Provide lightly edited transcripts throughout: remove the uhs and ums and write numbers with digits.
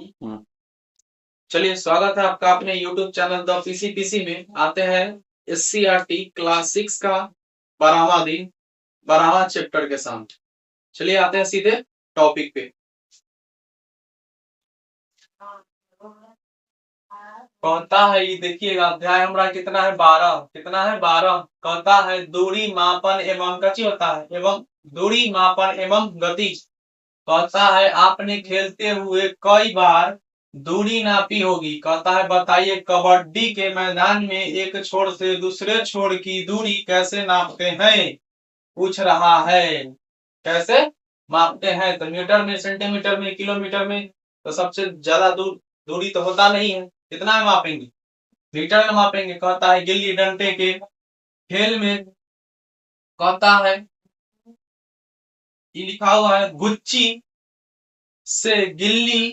हम्म। चलिए, स्वागत है आपका अपने YouTube चैनल द पीसी में। आते हैं SCRT क्लास 6 का 12वां दिन 12वां चैप्टर के साथ। चलिए आते हैं सीधे टॉपिक पे। कहता है, ये देखिएगा, अध्याय हमारा कितना है 12। कितना है 12। कहता है दूरी मापन एवं कची होता है एवं दूरी मापन एवं गति। कहता है आपने खेलते हुए कई बार दूरी नापी होगी। कहता है बताइए कबड्डी के मैदान में एक छोर से दूसरे छोर की दूरी कैसे नापते हैं, पूछ रहा है। कैसे मापते हैं? तो मीटर में, सेंटीमीटर में, किलोमीटर में। तो सबसे ज्यादा दूरी तो होता नहीं है। कितना में मापेंगे? मीटर में मापेंगे। कहता है गिल्ली डंडे के खेल में, कहता है ये लिखा हुआ है गुच्ची से गिल्ली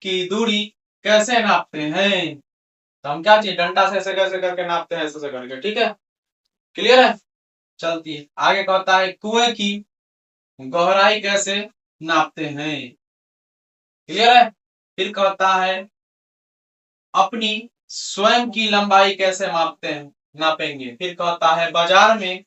की दूरी कैसे नापते हैं। तो हम क्या चाहिए, डंडा से ऐसे कैसे करके नापते हैं, ऐसे करके। ठीक है, क्लियर है। चलती है आगे। कहता है कुएं की गहराई कैसे नापते हैं। क्लियर है। फिर कहता है अपनी स्वयं की लंबाई कैसे मापते हैं, नापेंगे। फिर कहता है बाजार में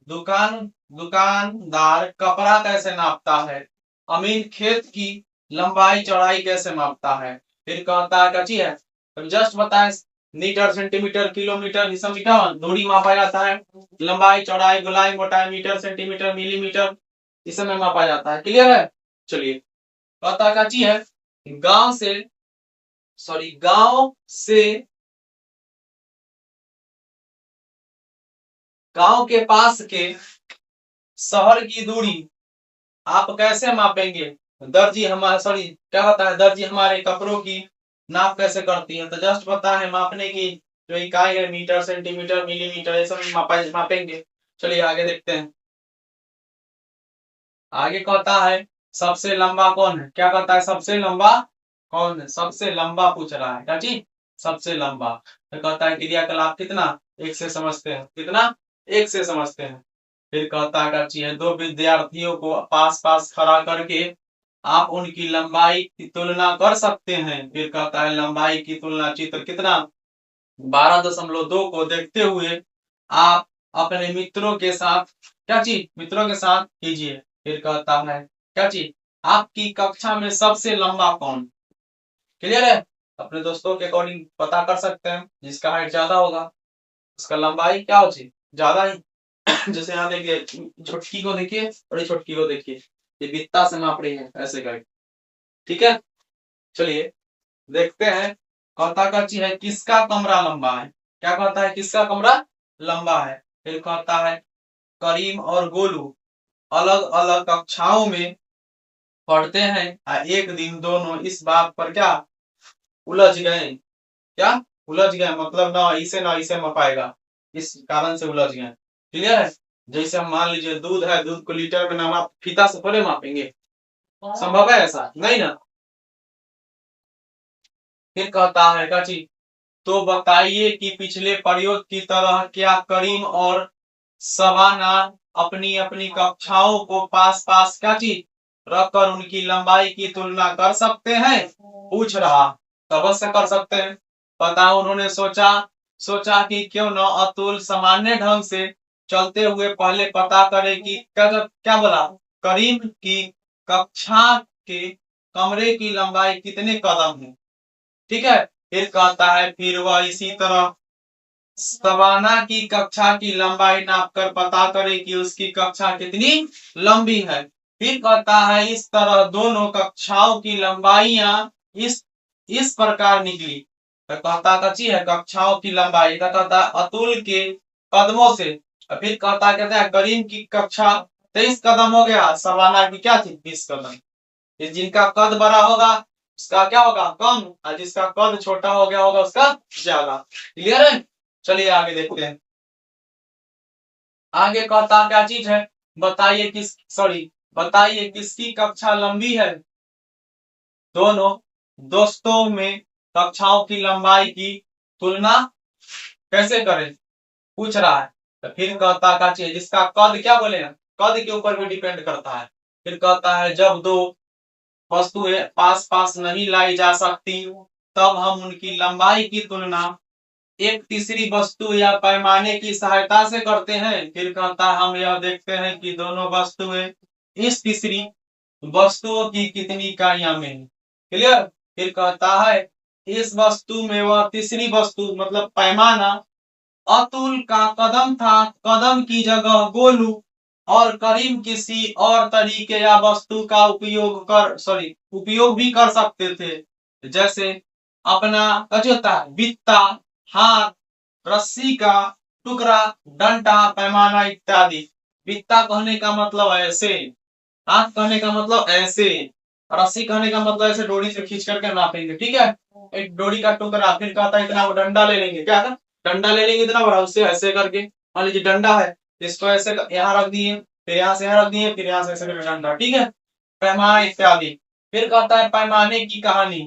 दुकानदार कपड़ा कैसे नापता है। अमीर खेत की लंबाई चौड़ाई कैसे मापता है। फिर कहता है कची है, तो जस्ट बताए मीटर, सेंटीमीटर, किलोमीटर, ये सब लिखा हुआ, दूरी मापा जाता है। लंबाई, चौड़ाई, गोलाई, मोटाई, मीटर, सेंटीमीटर, मिलीमीटर, इस समय मापा जाता है। क्लियर है। चलिए, कहता कची है गांव गांव के पास के शहर की दूरी आप कैसे मापेंगे। दर्जी हमारे, सॉरी क्या होता है, दर्जी हमारे कपड़ों की नाप कैसे करती है। तो जस्ट पता है मापने की जो इकाई है मीटर, सेंटीमीटर, मिलीमीटर, ये सब मापेंगे। चलिए आगे देखते हैं। आगे कहता है सबसे लंबा कौन है। क्या कहता है, सबसे लंबा कौन है। सबसे लंबा पूछ रहा है क्या जी, सबसे लंबा। तो कहता है क्रियाकलाप कितना, एक से समझते हैं। कितना, एक से समझते हैं। फिर कहता है दो विद्यार्थियों को पास पास खड़ा करके आप उनकी लंबाई की तुलना कर सकते हैं। फिर कहता है लंबाई की तुलना चित्र कितना 12.2 को देखते हुए आप अपने मित्रों के साथ क्या चीज, मित्रों के साथ कीजिए। फिर कहता है क्या चीज, आपकी कक्षा में सबसे लंबा कौन। क्लियर है। अपने दोस्तों के अकॉर्डिंग पता कर सकते हैं, जिसका हाइट ज्यादा होगा उसका लंबाई क्या हो चाहिए, ज्यादा ही। जैसे यहाँ देखिए, छोटकी को देखिए, बड़ी छोटकी को देखिए, ये बित्ता से माप रही है ऐसे करके। ठीक है। चलिए देखते हैं। कहता का चीज है किसका कमरा लंबा है। क्या कहता है, किसका कमरा लंबा है। फिर कहता है करीम और गोलू अलग अलग कक्षाओं में पढ़ते हैं। एक दिन दोनों इस बात पर क्या उलझ गए। क्या उलझ गए, मतलब ना इसे मपाएगा, इस कारण से उलझ गए। क्लियर है। जैसे हम मान लीजिए दूध है, दूध को लीटर में ना माप, फीता से थोड़े मापेंगे, संभव है ऐसा नहीं ना। फिर कहता है काची, तो बताइए कि पिछले प्रयोग की तरह क्या करीम और सवाना अपनी अपनी कक्षाओं को पास पास काची रखकर उनकी लंबाई की तुलना कर सकते हैं, पूछ रहा। तो अवश्य कर सकते हैं। पता उन्होंने सोचा सोचा कि क्यों न अतुल सामान्य ढंग से चलते हुए पहले पता करे कि क्या बोला, करीम की कक्षा के कमरे की लंबाई कितने कदम है। ठीक है। फिर कहता है फिर वह इसी तरह सवाना की कक्षा की लंबाई नापकर पता करे कि उसकी कक्षा कितनी लंबी है। फिर कहता है इस तरह दोनों कक्षाओं की लंबाइयां इस प्रकार निकली। तो कहता कच्ची है कक्षाओं की लंबाई, तो कहता है अतुल के कदमों से। फिर कहता है करीम की कक्षा 23 कदम हो गया, सवाना की क्या थी 20 कदम। जिनका कद बड़ा होगा उसका क्या होगा कम, और जिसका कद छोटा हो गया होगा उसका ज्यादा। क्लियर है। चलिए आगे देखते हैं। आगे कहता क्या चीज है, बताइए किसकी कक्षा लंबी है। दोनों दोस्तों में कक्षाओं की लंबाई की तुलना कैसे करें, पूछ रहा है। तो फिर कहता क्या चीज, जिसका कद क्या बोले, कद के ऊपर भी डिपेंड करता है। फिर कहता है जब दो वस्तुएं पास पास नहीं लाई जा सकती, तब हम उनकी लंबाई की तुलना एक तीसरी वस्तु या पैमाने की सहायता से करते हैं। फिर कहता है हम यह देखते हैं कि दोनों वस्तुएं इस तीसरी वस्तुओं की कितनी इकाइयां में है। क्लियर। फिर कहता है इस वस्तु में वह तीसरी वस्तु मतलब पैमाना अतुल का कदम था, कदम की जगह गोलू और करीम किसी और तरीके या वस्तु का उपयोग भी कर सकते थे, जैसे अपना होता है बित्ता, हाथ, रस्सी का टुकड़ा, डंडा, पैमाना इत्यादि। बित्ता कहने का मतलब ऐसे, हाथ कहने का मतलब ऐसे, रस्सी कहने का मतलब ऐसे डोरी से खींच करके नापेंगे, ठीक है। एक डोरी का टुकड़ा, फिर कहता है इतना डंडा ले लेंगे, क्या था डंडा ले लेंगे इतना बड़ा, उससे ऐसे करके मान लीजिए डंडा है, इसको ऐसे यहाँ रख दिए, फिर यहाँ से यहाँ रख दिए, फिर यहाँ से ऐसे डंडा, ठीक है। पैमाना इत्यादि। फिर कहता है पैमाने की कहानी,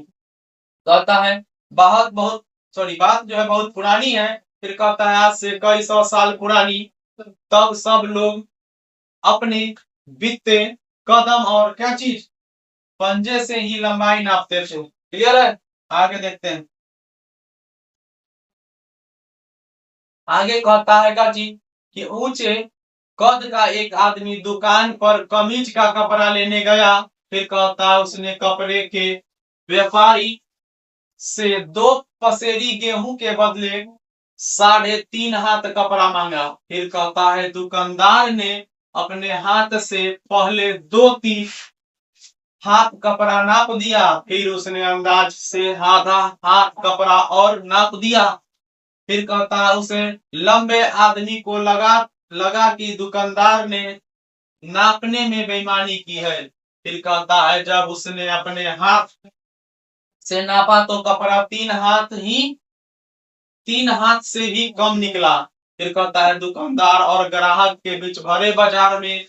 कहता है बहुत बहुत बात जो है बहुत पुरानी है। फिर कहता है आज से कई सौ साल पुरानी, तब सब लोग अपने बित्ते, कदम और क्या चीज पंजे से ही लंबाई नापते थे। क्लियर है। आगे देखते हैं। आगे कहता है का जी कि ऊंचे कद का एक आदमी दुकान पर कमीज का कपड़ा लेने गया। फिर कहता है उसने कपड़े के व्यापारी से 2 पसेरी गेहूं के बदले 3.5 हाथ कपड़ा मांगा। फिर कहता है दुकानदार ने अपने हाथ से पहले 2-3 हाथ कपड़ा नाप दिया, फिर उसने अंदाज से आधा हाथ कपड़ा और नाप दिया। फिर कहता है उसे लंबे आदमी को लगा कि दुकानदार ने नापने में बेईमानी की है। फिर कहता है जब उसने अपने हाथ से नापा तो कपड़ा 3 हाथ से भी कम निकला। फिर कहता है दुकानदार और ग्राहक के बीच भरे बाजार में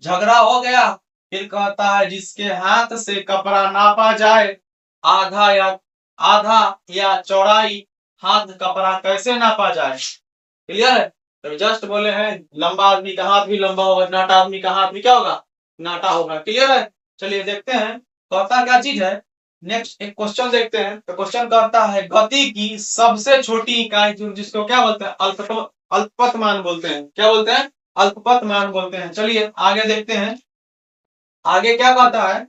झगड़ा हो गया। फिर कहता है जिसके हाथ से कपड़ा नापा जाए आधा या चौड़ाई हाथ कपड़ा कैसे नापा जाए। क्लियर है। तो जस्ट बोले हैं लंबा आदमी का हाथ भी लंबा होगा, नाटा आदमी का हाथ भी क्या होगा, नाटा होगा। क्लियर है। चलिए देखते हैं कहता क्या चीज है। नेक्स्ट एक क्वेश्चन देखते हैं। तो क्वेश्चन कहता है गति की सबसे छोटी इकाई जिसको क्या बोलते हैं, अल्पतमान बोलते हैं। क्या बोलते हैं, अल्पतमान बोलते हैं। चलिए आगे देखते हैं। आगे क्या कहता है,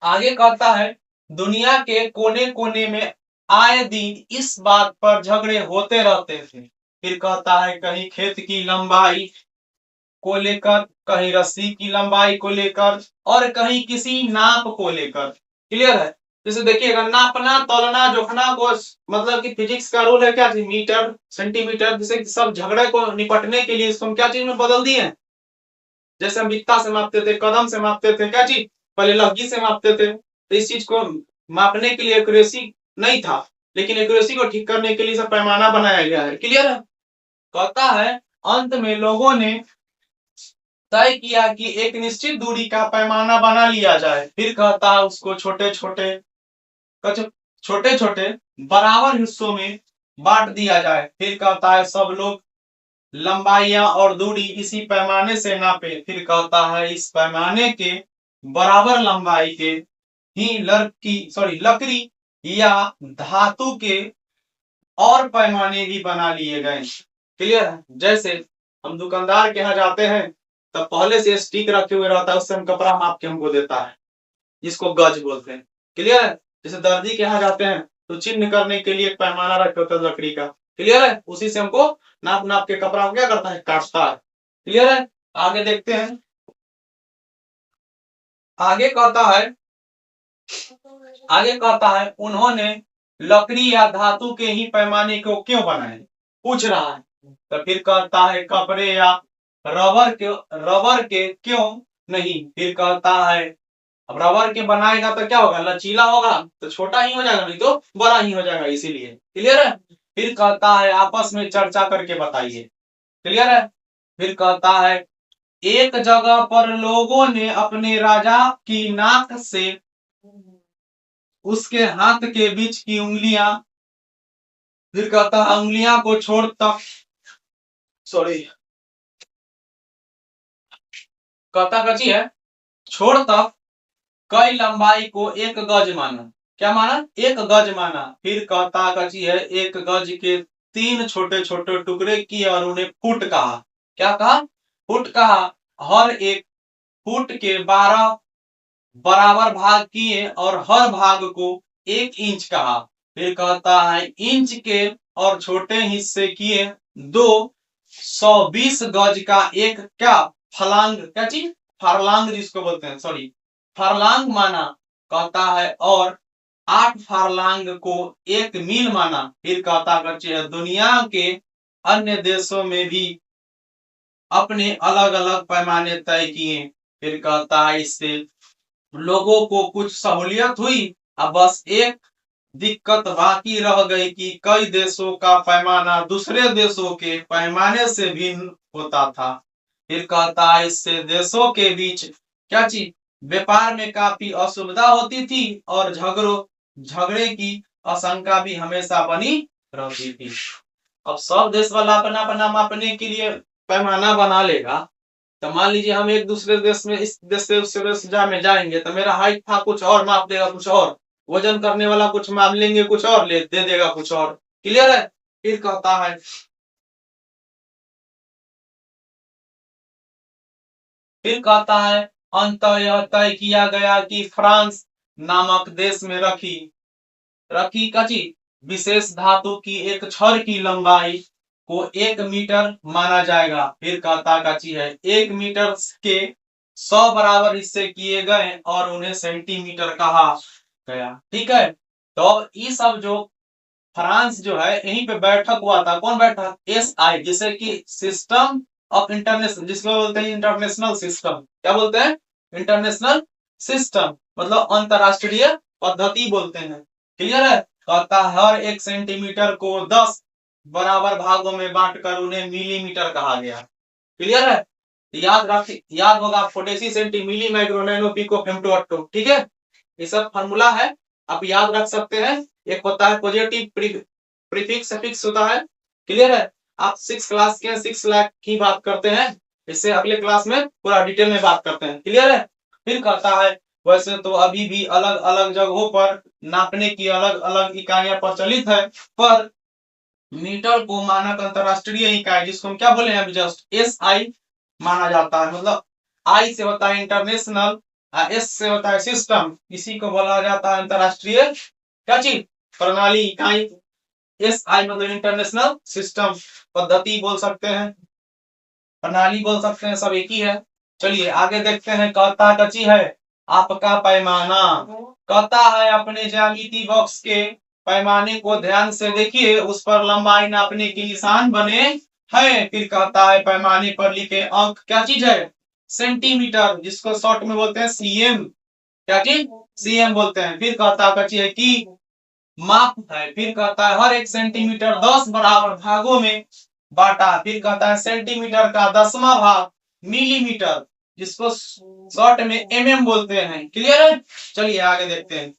आगे कहता है दुनिया के कोने कोने में आए दिन इस बात पर झगड़े होते रहते थे। फिर कहता है कहीं खेत की लंबाई को लेकर, कहीं रस्सी की लंबाई को लेकर और कहीं किसी नाप को लेकर। क्लियर है। जैसे देखिएगा नापना तोलना जोखना को मतलब कि फिजिक्स का रूल है क्या, मीटर सेंटीमीटर, जैसे सब झगड़े को निपटने के लिए इसको हम क्या चीज में बदल दिए। जैसे हम बित्ता से मापते थे, कदम से मापते थे, क्या चीज पहले लग्गी से मापते थे। तो इस चीज को मापने के लिए एक्यूरेसी नहीं था, लेकिन एक्यूरेसी को ठीक करने के लिए सब पैमाना बनाया गया है। क्लियर है। कहता है अंत में लोगों ने तय किया कि एक निश्चित दूरी का पैमाना बना लिया जाए। फिर कहता है उसको छोटे छोटे बराबर हिस्सों में बांट दिया जाए। फिर कहता है सब लोग लंबाइयां और दूरी इसी पैमाने से नापे। फिर कहता है इस पैमाने के बराबर लंबाई के ही लकड़ी या धातु के और पैमाने भी बना लिए गए। क्लियर है। जैसे हम दुकानदार के यहाँ जाते हैं तब पहले से स्टिक रखे हुए रहता है, उससे हम कपड़ा माप के हमको देता है, जिसको गज बोलते हैं। क्लियर है। जैसे दर्जी के यहाँ जाते हैं तो चिन्ह करने के लिए एक पैमाना रखे होता है लकड़ी का। क्लियर है। उसी से हमको नाप नाप के कपड़ा को क्या करता है, काटता है। क्लियर है। आगे देखते हैं। आगे कहता है उन्होंने लकड़ी या धातु के ही पैमाने को क्यों बनाए, पूछ रहा है। तो फिर कहता है कपड़े या रबर के क्यों नहीं। फिर कहता है अब रबर के बनाएगा तो क्या होगा, लचीला होगा तो छोटा ही हो जाएगा, नहीं तो बड़ा ही हो जाएगा, इसीलिए। क्लियर है। फिर कहता है आपस में चर्चा करके बताइए। क्लियर है। फिर कहता है एक जगह पर लोगों ने अपने राजा की नाक से उसके हाथ के बीच की उंगलियां, फिर कहता है उंगलियां को छोड़ तक कहता कची है छोड़ तक कई लंबाई को एक गज माना। क्या माना? एक गज माना। फिर कहता है एक गज के 3 छोटे छोटे टुकड़े किए और उन्हें फुट कहा। क्या कहा? फुट कहा। हर एक फुट के 12 बराबर भाग किए और हर भाग को 1 इंच कहा। फिर कहता है इंच के और छोटे हिस्से किए 220 गज का एक क्या फलांग, क्या चीज? फरलांग जिसको बोलते हैं, सॉरी फरलांग माना। कहता है और 8 फरलांग को 1 मील माना। फिर कहता है दुनिया के अन्य देशों में भी अपने अलग अलग पैमाने तय किए। फिर कहता है इससे लोगों को कुछ सहूलियत हुई। अब बस एक दिक्कत बाकी रह गई कि कई देशों का पैमाना दूसरे देशों के पैमाने से भिन्न होता था। फिर कहता है इससे देशों के बीच क्या चीज? व्यापार में काफी असुविधा होती थी और झगड़े की आशंका भी हमेशा बनी रहती थी। अब सब देश वाला अपना अपना मापने के लिए पैमाना बना लेगा। तो मान लीजिए हम एक दूसरे देश में, इस देश से उस देश में जाएंगे तो मेरा हाइट था कुछ और माप देगा कुछ और, वजन करने वाला कुछ माप लेंगे कुछ और ले दे देगा कुछ और। क्लियर है? फिर कहता है अंततः यह तय किया गया कि फ्रांस नामक देश में रखी कची विशेष धातु की एक छड़ की लंबाई को 1 मीटर माना जाएगा। फिर कहता है 1 मीटर के 100 बराबर हिस्से किए गए और उन्हें सेंटीमीटर कहा गया। ठीक है, तो ये सब जो फ्रांस जो है यहीं पे बैठक हुआ था। कौन बैठक? SI, जिसे कि सिस्टम ऑफ इंटरनेशनल, जिसको बोलते हैं इंटरनेशनल सिस्टम। क्या बोलते हैं? इंटरनेशनल सिस्टम, मतलब अंतरराष्ट्रीय पद्धति बोलते हैं। क्लियर है? कहता हर 1 सेंटीमीटर को 10 बराबर भागों में बांटकर उन्हें मिलीमीटर कहा गया। क्लियर है? याद होगा आपको deci centi milli micro nano pico femto atto. ठीक है, ये सब फार्मूला है, आप याद रख सकते हैं। एक होता है पॉजिटिव प्रीफिक्स सफिक्स होता है। क्लियर है? आप 6 क्लास के 6 लाख की बात करते हैं, इससे अगले क्लास में पूरा डिटेल में बात करते हैं। क्लियर है? फिर कहता है वैसे तो अभी भी अलग अलग जगहों पर नापने की अलग अलग इकाइयां प्रचलित है, पर मीटर को मानक अंतरराष्ट्रीय इकाई, जिसको हम क्या बोले हैं अभी जस्ट, SI माना जाता है। मतलब I से होता है इंटरनेशनल, S से होता है सिस्टम, इसी को बोला जाता है अंतरराष्ट्रीय क्या चीज? प्रणाली, इकाई। SI मतलब इंटरनेशनल सिस्टम, पद्धति बोल सकते हैं, प्रणाली बोल सकते हैं, सब एक ही है। चलिए आगे देखते हैं। कहता कची है आपका पैमाना। कहता है अपने ज्यामिति बॉक्स के पैमाने को ध्यान से देखिए, उस पर लंबाई नापने के निशान बने हैं। फिर कहता है पैमाने पर लिखे अंक क्या चीज है? सेंटीमीटर, जिसको शॉर्ट में बोलते हैं CM। क्या चीज? CM बोलते हैं। फिर कहता है कि माप है। फिर कहता है हर 1 सेंटीमीटर 10 बराबर भागों में बांटा। फिर कहता है सेंटीमीटर का 10वां भाग मिलीमीटर, जिसको शॉर्ट में MM बोलते हैं। क्लियर है? चलिए आगे देखते हैं।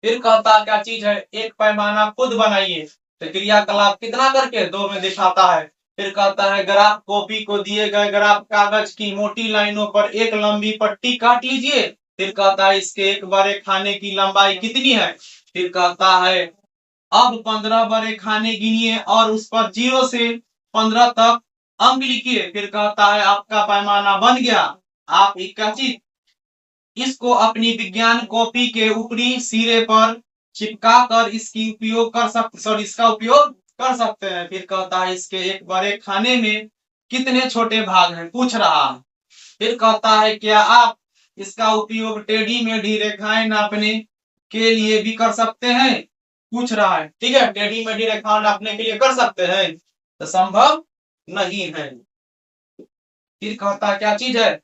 फिर कहता क्या चीज है? एक पैमाना खुद बनाइए। तो क्रियाकलाप कितना करके 2 में दिखाता है। फिर कहता है ग्राफ कॉपी को दिए गए ग्राफ कागज की मोटी लाइनों पर एक लंबी पट्टी काट लीजिए। फिर कहता है इसके एक बड़े खाने की लंबाई कितनी है? फिर कहता है अब 15 बड़े खाने गिनिए और उस पर 0 से 15 तक अंक लिखिए। फिर कहता है आपका पैमाना बन गया। आप इसको अपनी विज्ञान कॉपी के ऊपरी सिरे पर चिपका कर इसका उपयोग कर सकते हैं। फिर कहता है इसके एक बड़े खाने में कितने छोटे भाग हैं, पूछ रहा है। फिर कहता है क्या आप इसका उपयोग टेढ़ी मेढ़ी रेखाएं नापने के लिए भी कर सकते हैं, पूछ रहा है। ठीक है, टेढ़ी मेढ़ी रेखा नापने के लिए कर सकते हैं, तो संभव नहीं है। फिर कहता क्या चीज है?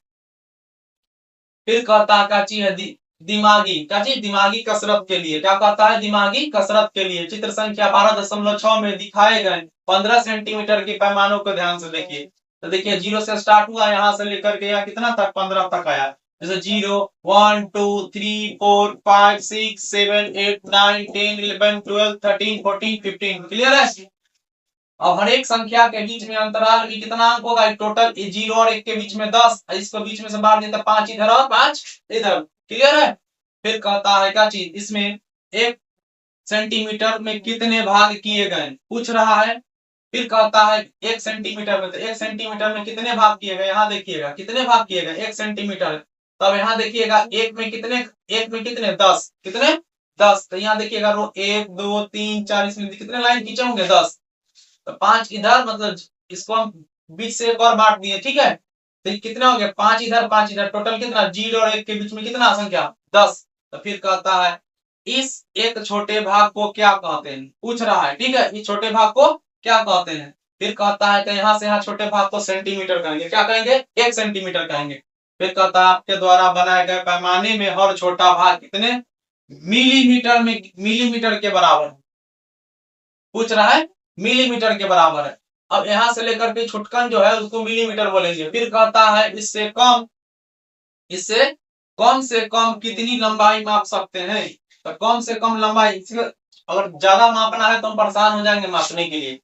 फिर कहता क्या चीज है? दिमागी कसरत के लिए। क्या कहता है? दिमागी कसरत के लिए। चित्र संख्या 12.6 में दिखाए गए 15 सेंटीमीटर के पैमानों को ध्यान से देखिए। तो देखिए 0 से स्टार्ट हुआ, यहाँ से लेकर के यहाँ कितना तक? 15 तक आया। जैसे 0 1 2 3 4 5 6 7 8 9 10 11 12 13 14 15। क्लियर है? अब हर एक संख्या के बीच में अंतराल भी कितना अंक होगा, टोटल 0 और 1 के बीच में 10, इसको बीच में से बाहर देता 5 इधर और 5 इधर, क्लियर है। फिर कहता है क्या चीज, इसमें 1 सेंटीमीटर में कितने भाग किए गए पूछ रहा है। फिर कहता है 1 सेंटीमीटर में, तो 1 सेंटीमीटर में कितने भाग किए गए, यहाँ देखिएगा कितने भाग किए गए 1 सेंटीमीटर। तब यहाँ देखिएगा एक में कितने 10, कितने 10, तो यहाँ देखिएगा रो 1 2 3 4, इसमें कितने लाइन खींचे होंगे 10, तो 5 इधर, मतलब इसको हम बीच से एक और बांट दिए, ठीक है। तो कितने हो गए 5 इधर 5 इधर, टोटल कितना 0 और 1 के बीच में कितना संख्या 10। तो फिर कहता है इस एक छोटे भाग को क्या कहते हैं पूछ रहा है, ठीक है, इस छोटे भाग को क्या कहते हैं। फिर कहता है कि यहाँ से यहाँ छोटे भाग को सेंटीमीटर कहेंगे, क्या कहेंगे 1 सेंटीमीटर कहेंगे। फिर कहता है आपके द्वारा बनाए गए पैमाने में हर छोटा भाग कितने मिलीमीटर के बराबर है, पूछ रहा है मिलीमीटर के बराबर है। अब यहां से लेकर के छुटकन जो है उसको मिलीमीटर बोलेंगे। फिर कहता है इससे कम से कम कितनी लंबाई माप सकते हैं, तो कम से कम लंबाई, अगर ज्यादा मापना है तो हम परेशान हो जाएंगे मापने के लिए।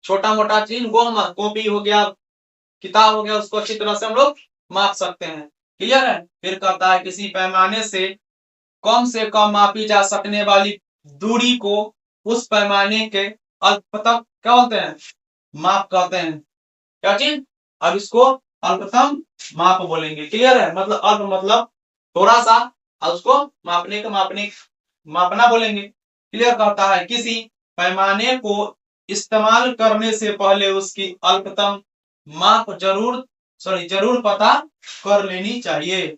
छोटा मोटा चीज वो हम कॉपी हो गया किताब हो गया उसको अच्छी तरह से हम लोग माप सकते हैं, क्लियर है। फिर कहता है किसी पैमाने से कम मापी जा सकने वाली दूरी को उस पैमाने के अल्पतम क्या होते हैं माप कहते हैं, क्या चीज, अब इसको अल्पतम माप बोलेंगे, क्लियर है। मतलब अल्प मतलब थोड़ा सा, और उसको मापना बोलेंगे, क्लियर। कहता है किसी पैमाने को इस्तेमाल करने से पहले उसकी अल्पतम माप जरूर पता कर लेनी चाहिए।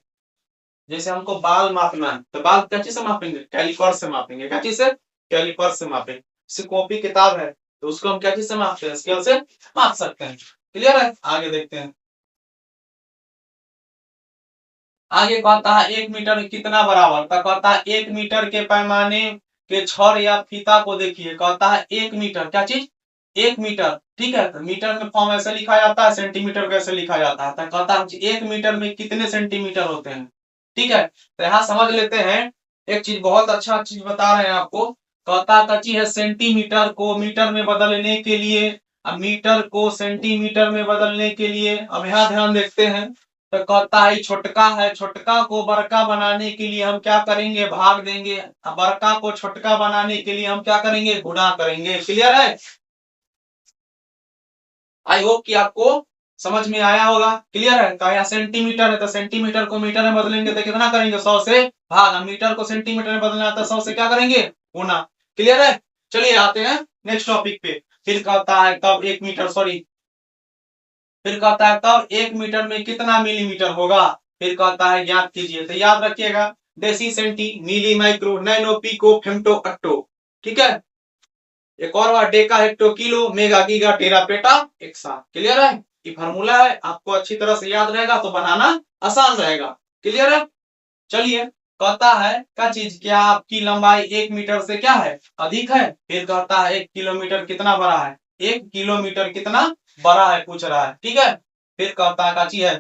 जैसे हमको बाल मापना है तो बाल क्या चीज से मापेंगे, कैलिपर से मापेंगे, क्या चीज से, कैलिपर से मापेंगे। जैसे कॉपी किताब है तो उसको हम क्या चीज से मापते हैं, स्केल से माप सकते हैं, क्लियर है। आगे देखते हैं, आगे कहता है 1 मीटर कितना बराबर, तो कहता है 1 मीटर के पैमाने के छड़ या फीता को देखिए। कहता है 1 मीटर क्या चीज, 1 मीटर, ठीक है। तो मीटर में फॉर्म ऐसे लिखा जाता है, सेंटीमीटर कैसे लिखा जाता है। तो कहता है 1 मीटर में कितने सेंटीमीटर होते हैं, ठीक है। तो यहाँ समझ लेते हैं एक चीज, बहुत अच्छा चीज बता रहे हैं आपको। कहता कच्ची है सेंटीमीटर को मीटर में बदलने के लिए, अब मीटर को सेंटीमीटर में बदलने के लिए, अब यहाँ ध्यान देखते हैं। तो कहता है छोटका है, छोटका को बड़का बनाने के लिए हम क्या करेंगे, भाग देंगे। बड़का को छोटका बनाने के लिए हम क्या करेंगे, गुणा करेंगे, क्लियर है। आई होप कि आपको समझ में आया होगा, क्लियर है। तो यहाँ सेंटीमीटर है तो सेंटीमीटर को मीटर में बदलेंगे तो कितना करेंगे 100 से भाग, मीटर को सेंटीमीटर में बदलना तो 100 से क्या करेंगे गुना, क्लियर है। चलिए आते हैं नेक्स्ट टॉपिक पे। फिर कहता है तब 1 मीटर, सॉरी, फिर कहता है तब 1 मीटर में कितना मिलीमीटर होगा। फिर कहता है ज्ञात कीजिए, तो याद रखिएगा deci centi milli micro nano pico femto atto, ठीक है। एक और बार deca hecto kilo mega giga tera peta exa, clear है। ये फार्मूला है, आपको अच्छी तरह से याद रहेगा तो बनाना आसान रहेगा, क्लियर है। चलिए कहता है क्या चीज, क्या आपकी लंबाई 1 मीटर से क्या है अधिक है। फिर कहता है 1 किलोमीटर कितना बड़ा है, 1 किलोमीटर कितना बड़ा है पूछ रहा है, ठीक है। फिर कहता काची है,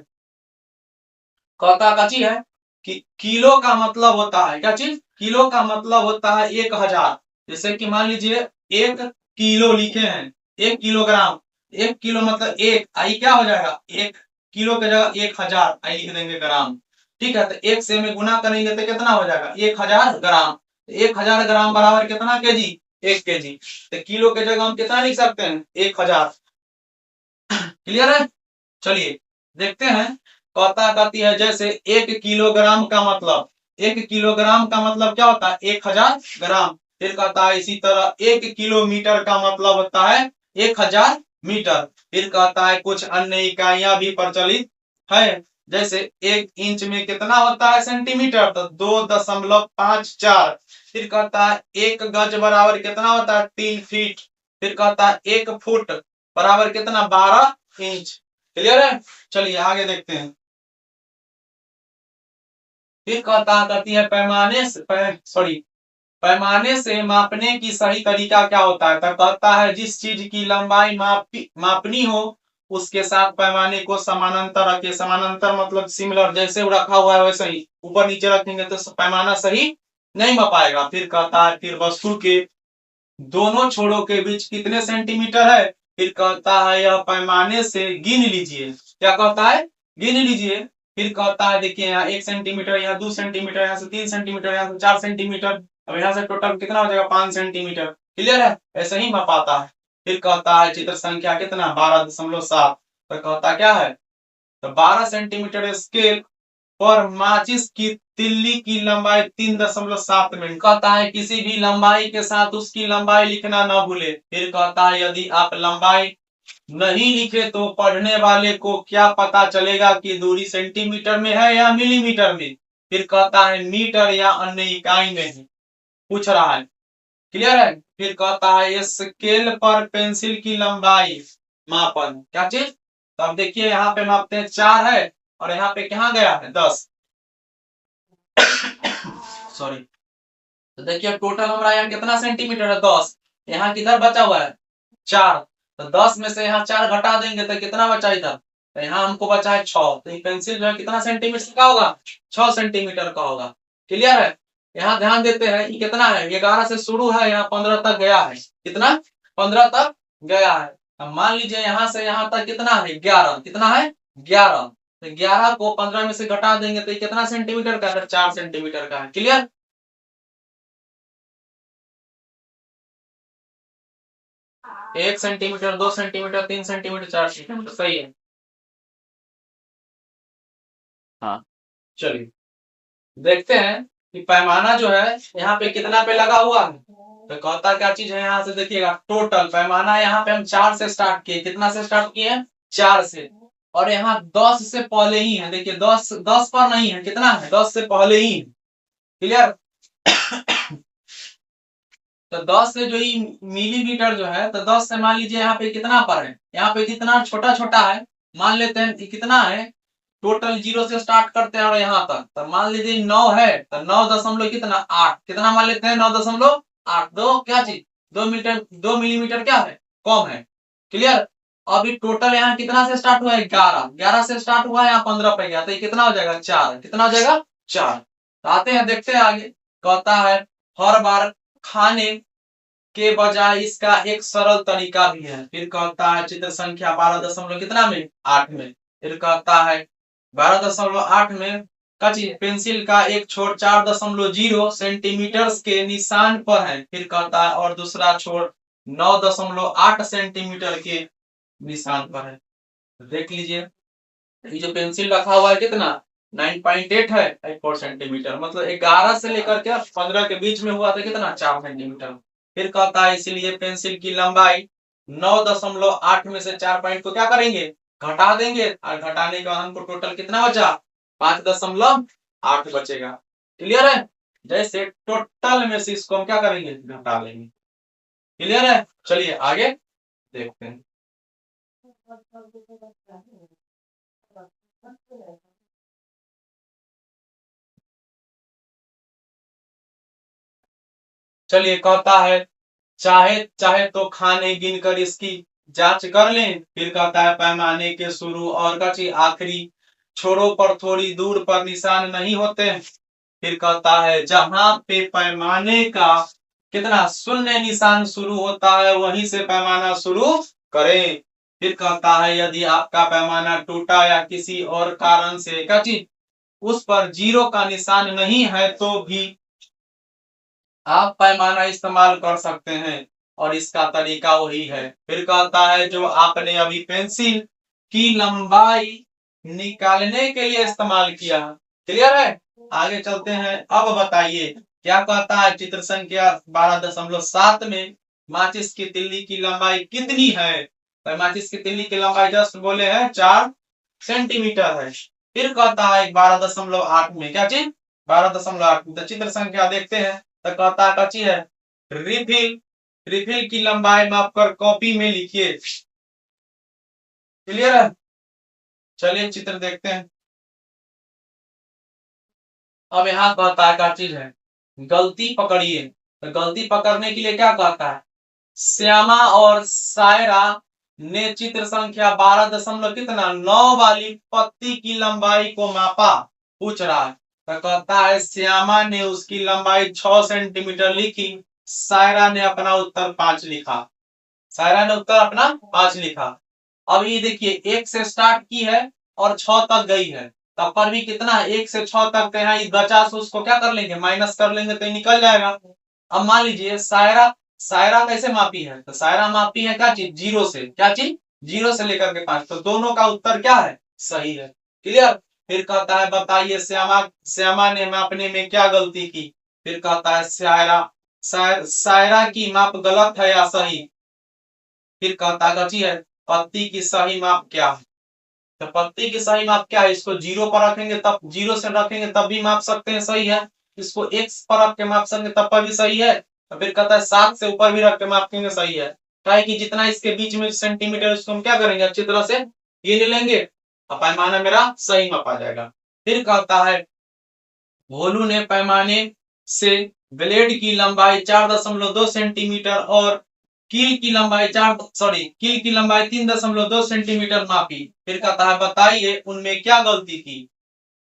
कहता काची है कि किलो का मतलब होता है क्या चीज, किलो का मतलब होता है 1000। जैसे कि मान लीजिए 1 किलो लिखे हैं, 1 किलोग्राम, 1 किलो मतलब एक आई क्या हो जाएगा, 1 किलो के जगह 1000 आई लिख देंगे ग्राम, ठीक है। तो 1 से में गुना करेंगे तो कितना हो जाएगा 1000 ग्राम, 1000 ग्राम बराबर कितना केजी 1 केजी। तो किलो के जगह हम कितना लिख सकते हैं 1000, क्लियर है। चलिए देखते हैं, कहता कहती है जैसे 1 किलोग्राम का मतलब, 1 किलोग्राम का मतलब क्या होता है 1000 ग्राम। फिर कहता है इसी तरह 1 किलोमीटर का मतलब होता है 1000 मीटर। फिर कहता है कुछ अन्य इकाइयां भी प्रचलित है, जैसे 1 इंच में कितना होता है सेंटीमीटर, तो 2.54। फिर कहता है 1 गज बराबर कितना होता है 3 फीट। फिर कहता है 1 फुट बराबर कितना 12 इंच, क्लियर है। चलिए आगे देखते हैं। फिर कहती है पैमाने से मापने की सही तरीका क्या होता है। तो कहता है जिस चीज की लंबाई मापनी हो उसके साथ पैमाने को समानांतर रखे। समानांतर मतलब सिमिलर, जैसे रखा हुआ है वैसे ही, ऊपर नीचे रखेंगे तो पैमाना सही नहीं माप पाएगा। फिर कहता है फिर वस्तु के दोनों छोरों के बीच कितने सेंटीमीटर है, फिर कहता है यह पैमाने से गिन लीजिए। क्या कहता है? गिन लीजिए। फिर कहता है देखिए यहाँ 1 सेंटीमीटर, यहाँ 2 सेंटीमीटर, यहाँ से 3 सेंटीमीटर, यहाँ से 4 सेंटीमीटर, अब यहाँ से टोटल कितना हो जाएगा? 5 सेंटीमीटर। क्लियर है? ऐसे ही मापाता है। फिर कहता है चित्र संख्या कितना? 12.7। तो कहता क्या है? तो 12 सेंटीमीटर स्केल पर माचिस की तिल्ली की लंबाई 3.7 मिनट। कहता है किसी भी लंबाई के साथ उसकी लंबाई लिखना न भूले। फिर कहता है यदि आप लंबाई नहीं लिखे तो पढ़ने वाले को क्या पता चलेगा कि दूरी सेंटीमीटर में है या मिलीमीटर में। फिर कहता है मीटर या अन्य इकाई में है, पूछ रहा है। क्लियर है? फिर कहता है स्केल पर पेंसिल की लंबाई मापन। क्या चीज? तो अब देखिए यहाँ पे मापते हैं 4 है और यहाँ पे क्या गया है? 10। सॉरी। तो देखिए टोटल हमारा यहाँ कितना सेंटीमीटर है? 10। यहाँ किधर बचा हुआ है? 4। तो 10 में से यहाँ 4 घटा देंगे तो कितना बचा इधर? तो यहाँ हमको बचा है 6। तो ये पेंसिल जो है कितना सेंटीमीटर का होगा? 6 सेंटीमीटर का होगा। क्लियर है? यहाँ ध्यान देते हैं ये कितना है? 11 से शुरू है, यहाँ 15 तक गया है। कितना? 15 तक गया है। अब मान लीजिए यहाँ से यहाँ तक कितना है? 11। कितना है? 11। तो 11 को 15 में से घटा देंगे तो ये कितना सेंटीमीटर का है? 4 सेंटीमीटर का है। Clear? 1 centimetre, 2 centimetre, 3 centimetre, 4 centimetre. सही है। हाँ, चलिए देखते हैं कि पैमाना जो है यहाँ पे कितना पे लगा हुआ है। तो कहता क्या चीज है? यहाँ से देखिएगा टोटल पैमाना यहाँ पे हम 4 से स्टार्ट किए। कितना से स्टार्ट किए? 4 से। और यहाँ 10 से पहले ही है। देखिए 10 पर नहीं है। कितना है? 10 से पहले ही। क्लियर? तो 10 से जो ही मिलीमीटर जो है, तो 10 से मान लीजिए यहाँ पे कितना पर है? यहाँ पे जितना छोटा छोटा है मान लेते हैं कितना है? टोटल 0 से स्टार्ट करते हैं और यहाँ तक तो मान लीजिए 9 है। तो 9 दशमलव कितना? 8। कितना मान लेते हैं? 9.8। दो क्या चीज? 2 मिलीमीटर क्या है? कम है। क्लियर? अभी टोटल यहाँ कितना से स्टार्ट हुआ है? 11। 11 से स्टार्ट हुआ है, यहाँ 15 पे गया तो ये कितना हो जाएगा? 4। कितना हो जाएगा? 4। आते हैं देखते हैं आगे। कहता है हर बार खाने के बजाय इसका एक सरल तरीका भी है। फिर कहता है चित्र संख्या 12 दशमलव कितना में? 8 में। फिर कहता है 12.8 में कची पेंसिल का एक छोर 4.0 सेंटीमीटर के निशान पर है। फिर कहता है और दूसरा छोर 9.8 सेंटीमीटर के निशान पर है। देख लीजिए ये जो पेंसिल रखा हुआ है कितना? 9.8 है 4 सेंटीमीटर, मतलब 11 से लेकर के 15 के बीच में हुआ था कितना? 4 सेंटीमीटर। फिर कहता है इसलिए पेंसिल की लंबाई 9.8 में से 4 पॉइंट को क्या करेंगे? घटा देंगे और घटाने के बाद हमको टोटल कितना बचा? 5.8 बचेगा। क्लियर है? जैसे टोटल में से इसको हम क्या करेंगे? घटा लेंगे। क्लियर है? चलिए आगे देखते हैं। चलिए कहता है चाहे चाहे तो खाने गिनकर इसकी जांच कर लें। फिर कहता है पैमाने के शुरू और कची आखिरी छोरों पर थोड़ी दूर पर निशान नहीं होते। फिर कहता है जहां पे पैमाने का कितना शून्य निशान शुरू होता है वहीं से पैमाना शुरू करें। फिर कहता है यदि आपका पैमाना टूटा या किसी और कारण से कची उस पर 0 का निशान नहीं है तो भी आप पैमाना इस्तेमाल कर सकते हैं और इसका तरीका वही है। फिर कहता है जो आपने अभी पेंसिल की लंबाई निकालने के लिए इस्तेमाल किया। क्लियर है? आगे चलते हैं। अब बताइए क्या कहता है चित्र संख्या 12.7 में माचिस की तिल्ली की लंबाई कितनी है? तो माचिस की तिल्ली की लंबाई जस्ट बोले हैं 4 सेंटीमीटर है। फिर कहता है 12.8 में क्या चीज? 12.8 तो चित्र संख्या देखते हैं। तो कहता कची है रिफिल। रिफिल की लंबाई मापकर कॉपी में लिखिए। क्लियर है? चलिए चित्र देखते हैं। अब यहाँ कहता है क्या चीज है? गलती पकड़िए। तो गलती पकड़ने के लिए क्या कहता है? श्यामा और सायरा ने चित्र संख्या 12 दशमलव कितना 9 वाली पत्ती की लंबाई को मापा। पूछ रहा है। तो कहता है श्यामा ने उसकी लंबाई 6 सेंटीमीटर लिखी, सायरा ने अपना उत्तर 5 लिखा। सायरा ने उत्तर अपना 5 लिखा। अब ये देखिए 1 से स्टार्ट की है और 6 तक गई है, तब पर भी कितना है 1 से 6 तक तो यहाँ बचा, उसको क्या कर लेंगे माइनस कर लेंगे तो निकल जाएगा। अब मान लीजिए सायरा सायरा कैसे मापी है, तो सायरा मापी है क्या चीज, 0 से, क्या चीज 0 से लेकर के 5, तो दोनों का उत्तर क्या है, सही है। क्लियर। फिर कहता है बताइए श्यामा श्यामा ने मापने में क्या गलती की। फिर कहता है सायरा की माप गलत है या सही। फिर कहता है पत्ती की सही माप क्या है, तो पत्ती की सही माप क्या है, इसको 0 पर रखेंगे तब 0 से रखेंगे तब भी माप सकते हैं, सही है। इसको x पर रख के माप सकते तब पर भी सही है। तो फिर कहता है 7 से ऊपर भी रख के मापेंगे, सही है। क्या है कि जितना इसके बीच में सेंटीमीटर, उसको हम क्या करेंगे अच्छी तरह से ये ले लेंगे, अब पैमाना मेरा सही माप आ जाएगा। फिर कहता है भोलू ने पैमाने से ब्लेड की लंबाई 4.2 सेंटीमीटर और कील की लंबाई 3.2 सेंटीमीटर मापी। फिर कहता है बताइए उनमें क्या गलती की।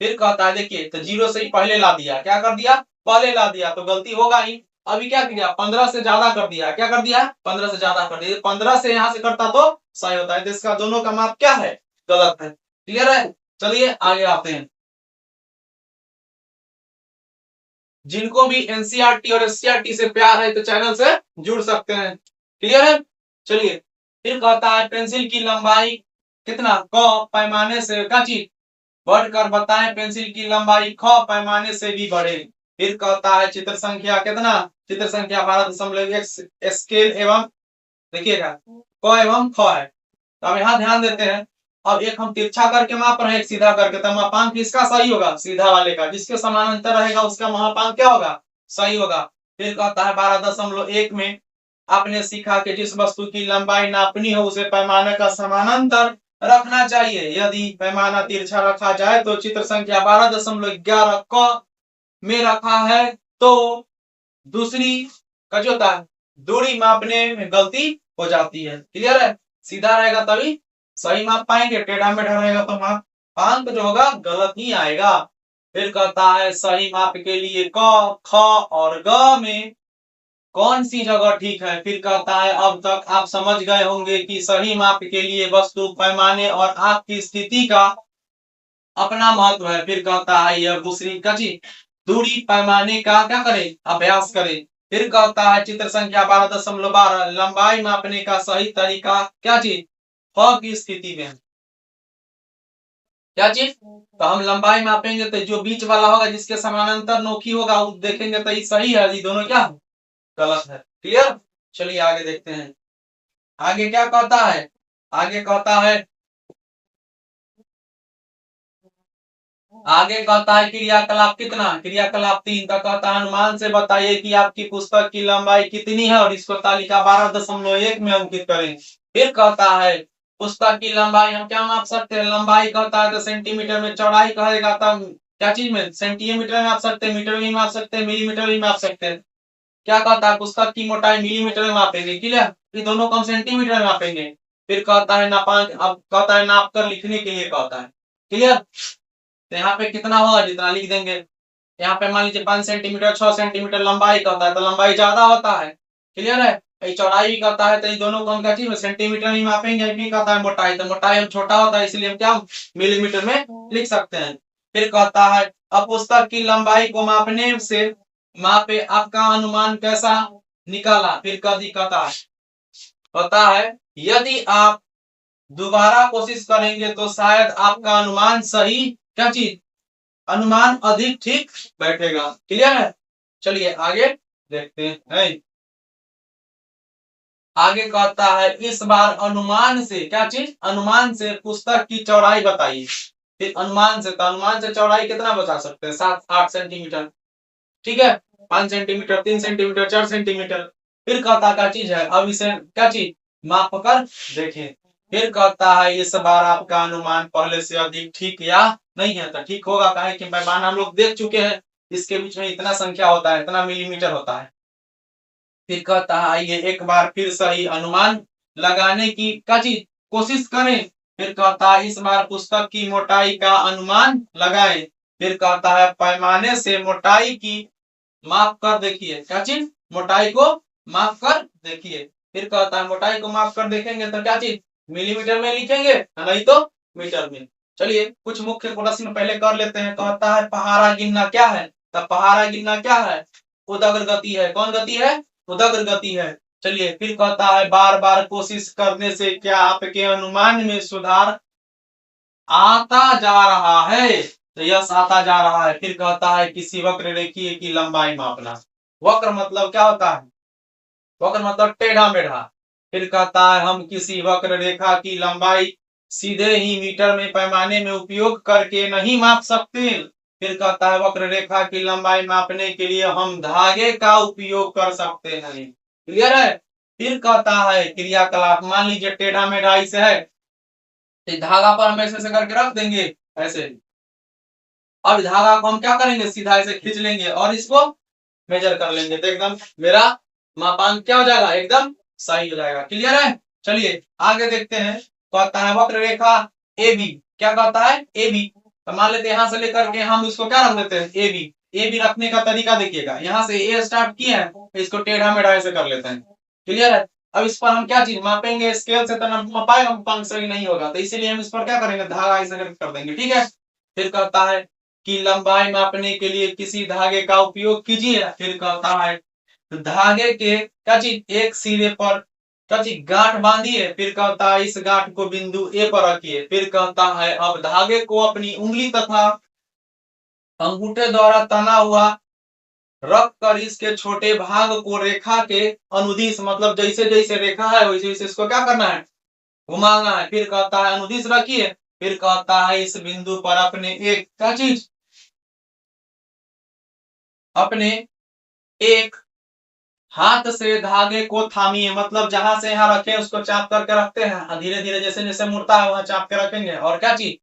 फिर कहता है देखिए तो 0 से ही पहले ला दिया, क्या कर दिया पहले ला दिया तो गलती होगा ही। अभी क्या किया 15 से ज्यादा कर दिया, क्या कर दिया 15 से ज्यादा कर दिया, 15 से यहाँ से करता तो सही होता है, तो इसका दोनों का माप क्या है, गलत है। क्लियर है। चलिए आगे आते हैं। जिनको भी एनसीईआरटी और एससीईआरटी से प्यार है तो चैनल से जुड़ सकते हैं। क्लियर है। चलिए फिर कहता है पेंसिल की लंबाई कितना क पैमाने से क्या चीज बढ़कर बताएं, पेंसिल की लंबाई ख पैमाने से भी बढ़े। फिर कहता है चित्र संख्या कितना, चित्र संख्या 12.1 स्केल एवं देखिएगा क एवं ख है। तो अब यहाँ ध्यान देते हैं, अब एक हम तिरछा करके माप रहे हैं, एक सीधा करके, तो मापांक किसका सही होगा, सीधा वाले का, जिसके समानांतर रहेगा उसका मापांक क्या होगा, सही होगा। फिर कहता है 12.1 में आपने सीखा कि जिस वस्तु की लंबाई नापनी हो उसे पैमाने का समानांतर रखना चाहिए। यदि पैमाना तिरछा रखा जाए तो चित्र संख्या 12.11 क में रखा है तो दूसरी का जो होता है दूरी मापने में गलती हो जाती है। क्लियर है। सीधा रहेगा तभी सही माप पाएंगे, टेढ़ा मेढ़ा रहेगा तो मापांक जो होगा गलत ही आएगा। फिर कहता है सही माप के लिए क ख और ग में कौन सी जगह ठीक है। फिर कहता है अब तक आप समझ गए होंगे कि सही माप के लिए वस्तु पैमाने और आंख की स्थिति का अपना महत्व है। फिर कहता है यह दूसरी कची दूरी पैमाने का क्या करें अभ्यास करें। फिर कहता है चित्र संख्या 12.12 लंबाई मापने का सही तरीका क्या चीज फ की स्थिति में, क्या चीज, तो हम लंबाई मापेंगे तो जो बीच वाला होगा जिसके समानांतर नोकी होगा वो देखेंगे तो ये सही है, ये दोनों क्या गलत है। क्लियर। चलिए आगे देखते हैं। आगे क्या कहता है, आगे कहता है क्रियाकलाप कितना, क्रियाकलाप 3 का कहता है अनुमान से बताइए कि आपकी पुस्तक की लंबाई कितनी है और इसको तालिका 12.1 में अंकित करें। फिर कहता है पुस्तक की लंबाई हम क्या माप सकते हैं, लंबाई कहता है तो सेंटीमीटर में, चौड़ाई कहेगा तब क्या चीज में सेंटीमीटर में माप सकते हैं, मीटर में माप सकते हैं, मिलीमीटर में माप सकते हैं। क्या कहता है पुस्तक की मोटाई मिलीमीटर में मापेंगे। क्लियर। ये दोनों को हम सेंटीमीटर में मापेंगे। फिर कहता है नापांक, अब कहता है नाप कर लिखने के लिए कहता है। क्लियर। तो यहाँ पे कितना होगा जितना लिख देंगे। यहाँ पे मान लीजिए 5 सेंटीमीटर 6 सेंटीमीटर लंबाई कहता है तो लंबाई ज्यादा होता है। क्लियर है। चौड़ाई भी कहता है तो इन दोनों को हम क्या चीज सेंटीमीटर में मापेंगे। भी कहता है मोटाई, तो मोटाई हम छोटा होता है इसलिए हम क्या मिलीमीटर में लिख सकते हैं। फिर कहता है अब पुस्तक की लंबाई को मापने से मापे आपका अनुमान कैसा निकाला। फिर कभी कहता है यदि आप दोबारा कोशिश करेंगे तो शायद आपका अनुमान सही क्या चीज अनुमान अधिक ठीक बैठेगा। क्लियर है। चलिए आगे देखते हैं। आगे कहता है इस बार अनुमान से क्या चीज अनुमान से पुस्तक की चौड़ाई बताइए। फिर अनुमान से, तो अनुमान से चौड़ाई कितना बता सकते हैं 7-8 सेंटीमीटर। ठीक है। 5 सेंटीमीटर 3 सेंटीमीटर 4 सेंटीमीटर। फिर कहता क्या चीज है, अब इसे क्या चीज माप कर देखें। फिर कहता है इस बार आपका अनुमान पहले से अधिक ठीक या नहीं है, तो ठीक होगा कहे कि पैमाना हम लोग देख चुके हैं, इसके बीच में इतना संख्या होता है, इतना मिलीमीटर होता है। फिर कहता है आइए एक बार फिर सही अनुमान लगाने की क्या चीज कोशिश करें। फिर कहता है इस बार पुस्तक की मोटाई का अनुमान लगाएं। फिर कहता है पैमाने से मोटाई की माप कर देखिए, क्या चीज मोटाई को माप कर देखिए। फिर कहता है मोटाई को माप कर देखेंगे तो क्या चीज मिलीमीटर में लिखेंगे, नहीं तो मीटर में। चलिए कुछ मुख्य प्रश्न पहले कर लेते हैं। कहता है पहाड़ा गिनना क्या है, तब पहाड़ा गिनना क्या है, उदग्र गति है। कौन गति है, उदग्र गति है। चलिए फिर कहता है बार बार कोशिश करने से क्या आपके अनुमान में सुधार आता जा रहा है, तो यस आता जा रहा है। फिर कहता है किसी वक्र रेखीय की लंबाई मापना। वक्र मतलब क्या होता है, वक्र मतलब टेढ़ा मेढ़ा। फिर कहता है हम किसी वक्र रेखा की लंबाई सीधे ही मीटर में पैमाने में उपयोग करके नहीं माप सकते। फिर कहता है वक्र रेखा की लंबाई मापने के लिए हम धागे का उपयोग कर सकते हैं। क्लियर है। फिर कहता है क्रियाकलाप, मान लीजिए टेढ़ा मेढ़ा ऐसे है, धागा पर हम ऐसे करके रख देंगे ऐसे। अब धागा को हम क्या करेंगे, सीधा ऐसे खींच लेंगे और इसको मेजर कर लेंगे, तो एकदम मेरा मापांक क्या हो जाएगा, एकदम सही हो जाएगा। क्लियर है। चलिए आगे देखते हैं। कहता है वक्र रेखा ए बी, क्या कहता है ए बी, तो मान लेते हैं यहाँ से लेकर के हम इसको क्या रख देते हैं ए बी। ए बी रखने का तरीका देखिएगा, यहाँ से ए स्टार्ट किए हैं, इसको टेढ़ा मेढ़ा ऐसे कर लेते हैं। क्लियर है। अब इस पर हम क्या चीज मापेंगे, स्केल से तो ना पाएगा, मापांक सही नहीं होगा, तो इसीलिए हम इस पर क्या करेंगे, धागा ऐसे कर देंगे। ठीक है। फिर कहता है कि लंबाई मापने के लिए किसी धागे का उपयोग कीजिए। फिर कहता है धागे के क्या चीज एक सिरे पर क्या चीज गांठ बांधिए। फिर कहता है इस गांठ को बिंदु ए पर रखिए। फिर कहता है अब धागे को अपनी उंगली तथा अंगूठे द्वारा तना हुआ रख कर इसके छोटे भाग को रेखा के अनुदिश, मतलब जैसे जैसे रेखा है वैसे वैसे इसको क्या करना है, घुमाना है। फिर कहता है अनुदिश रखिए। फिर कहता है इस बिंदु पर अपने एक क्या चीज, अपने एक हाथ से धागे को थामिए, मतलब जहां से यहाँ रखे उसको चाप करके रखते हैं, धीरे धीरे जैसे जैसे मुड़ता है वहां चाप के रखेंगे। और क्या चीज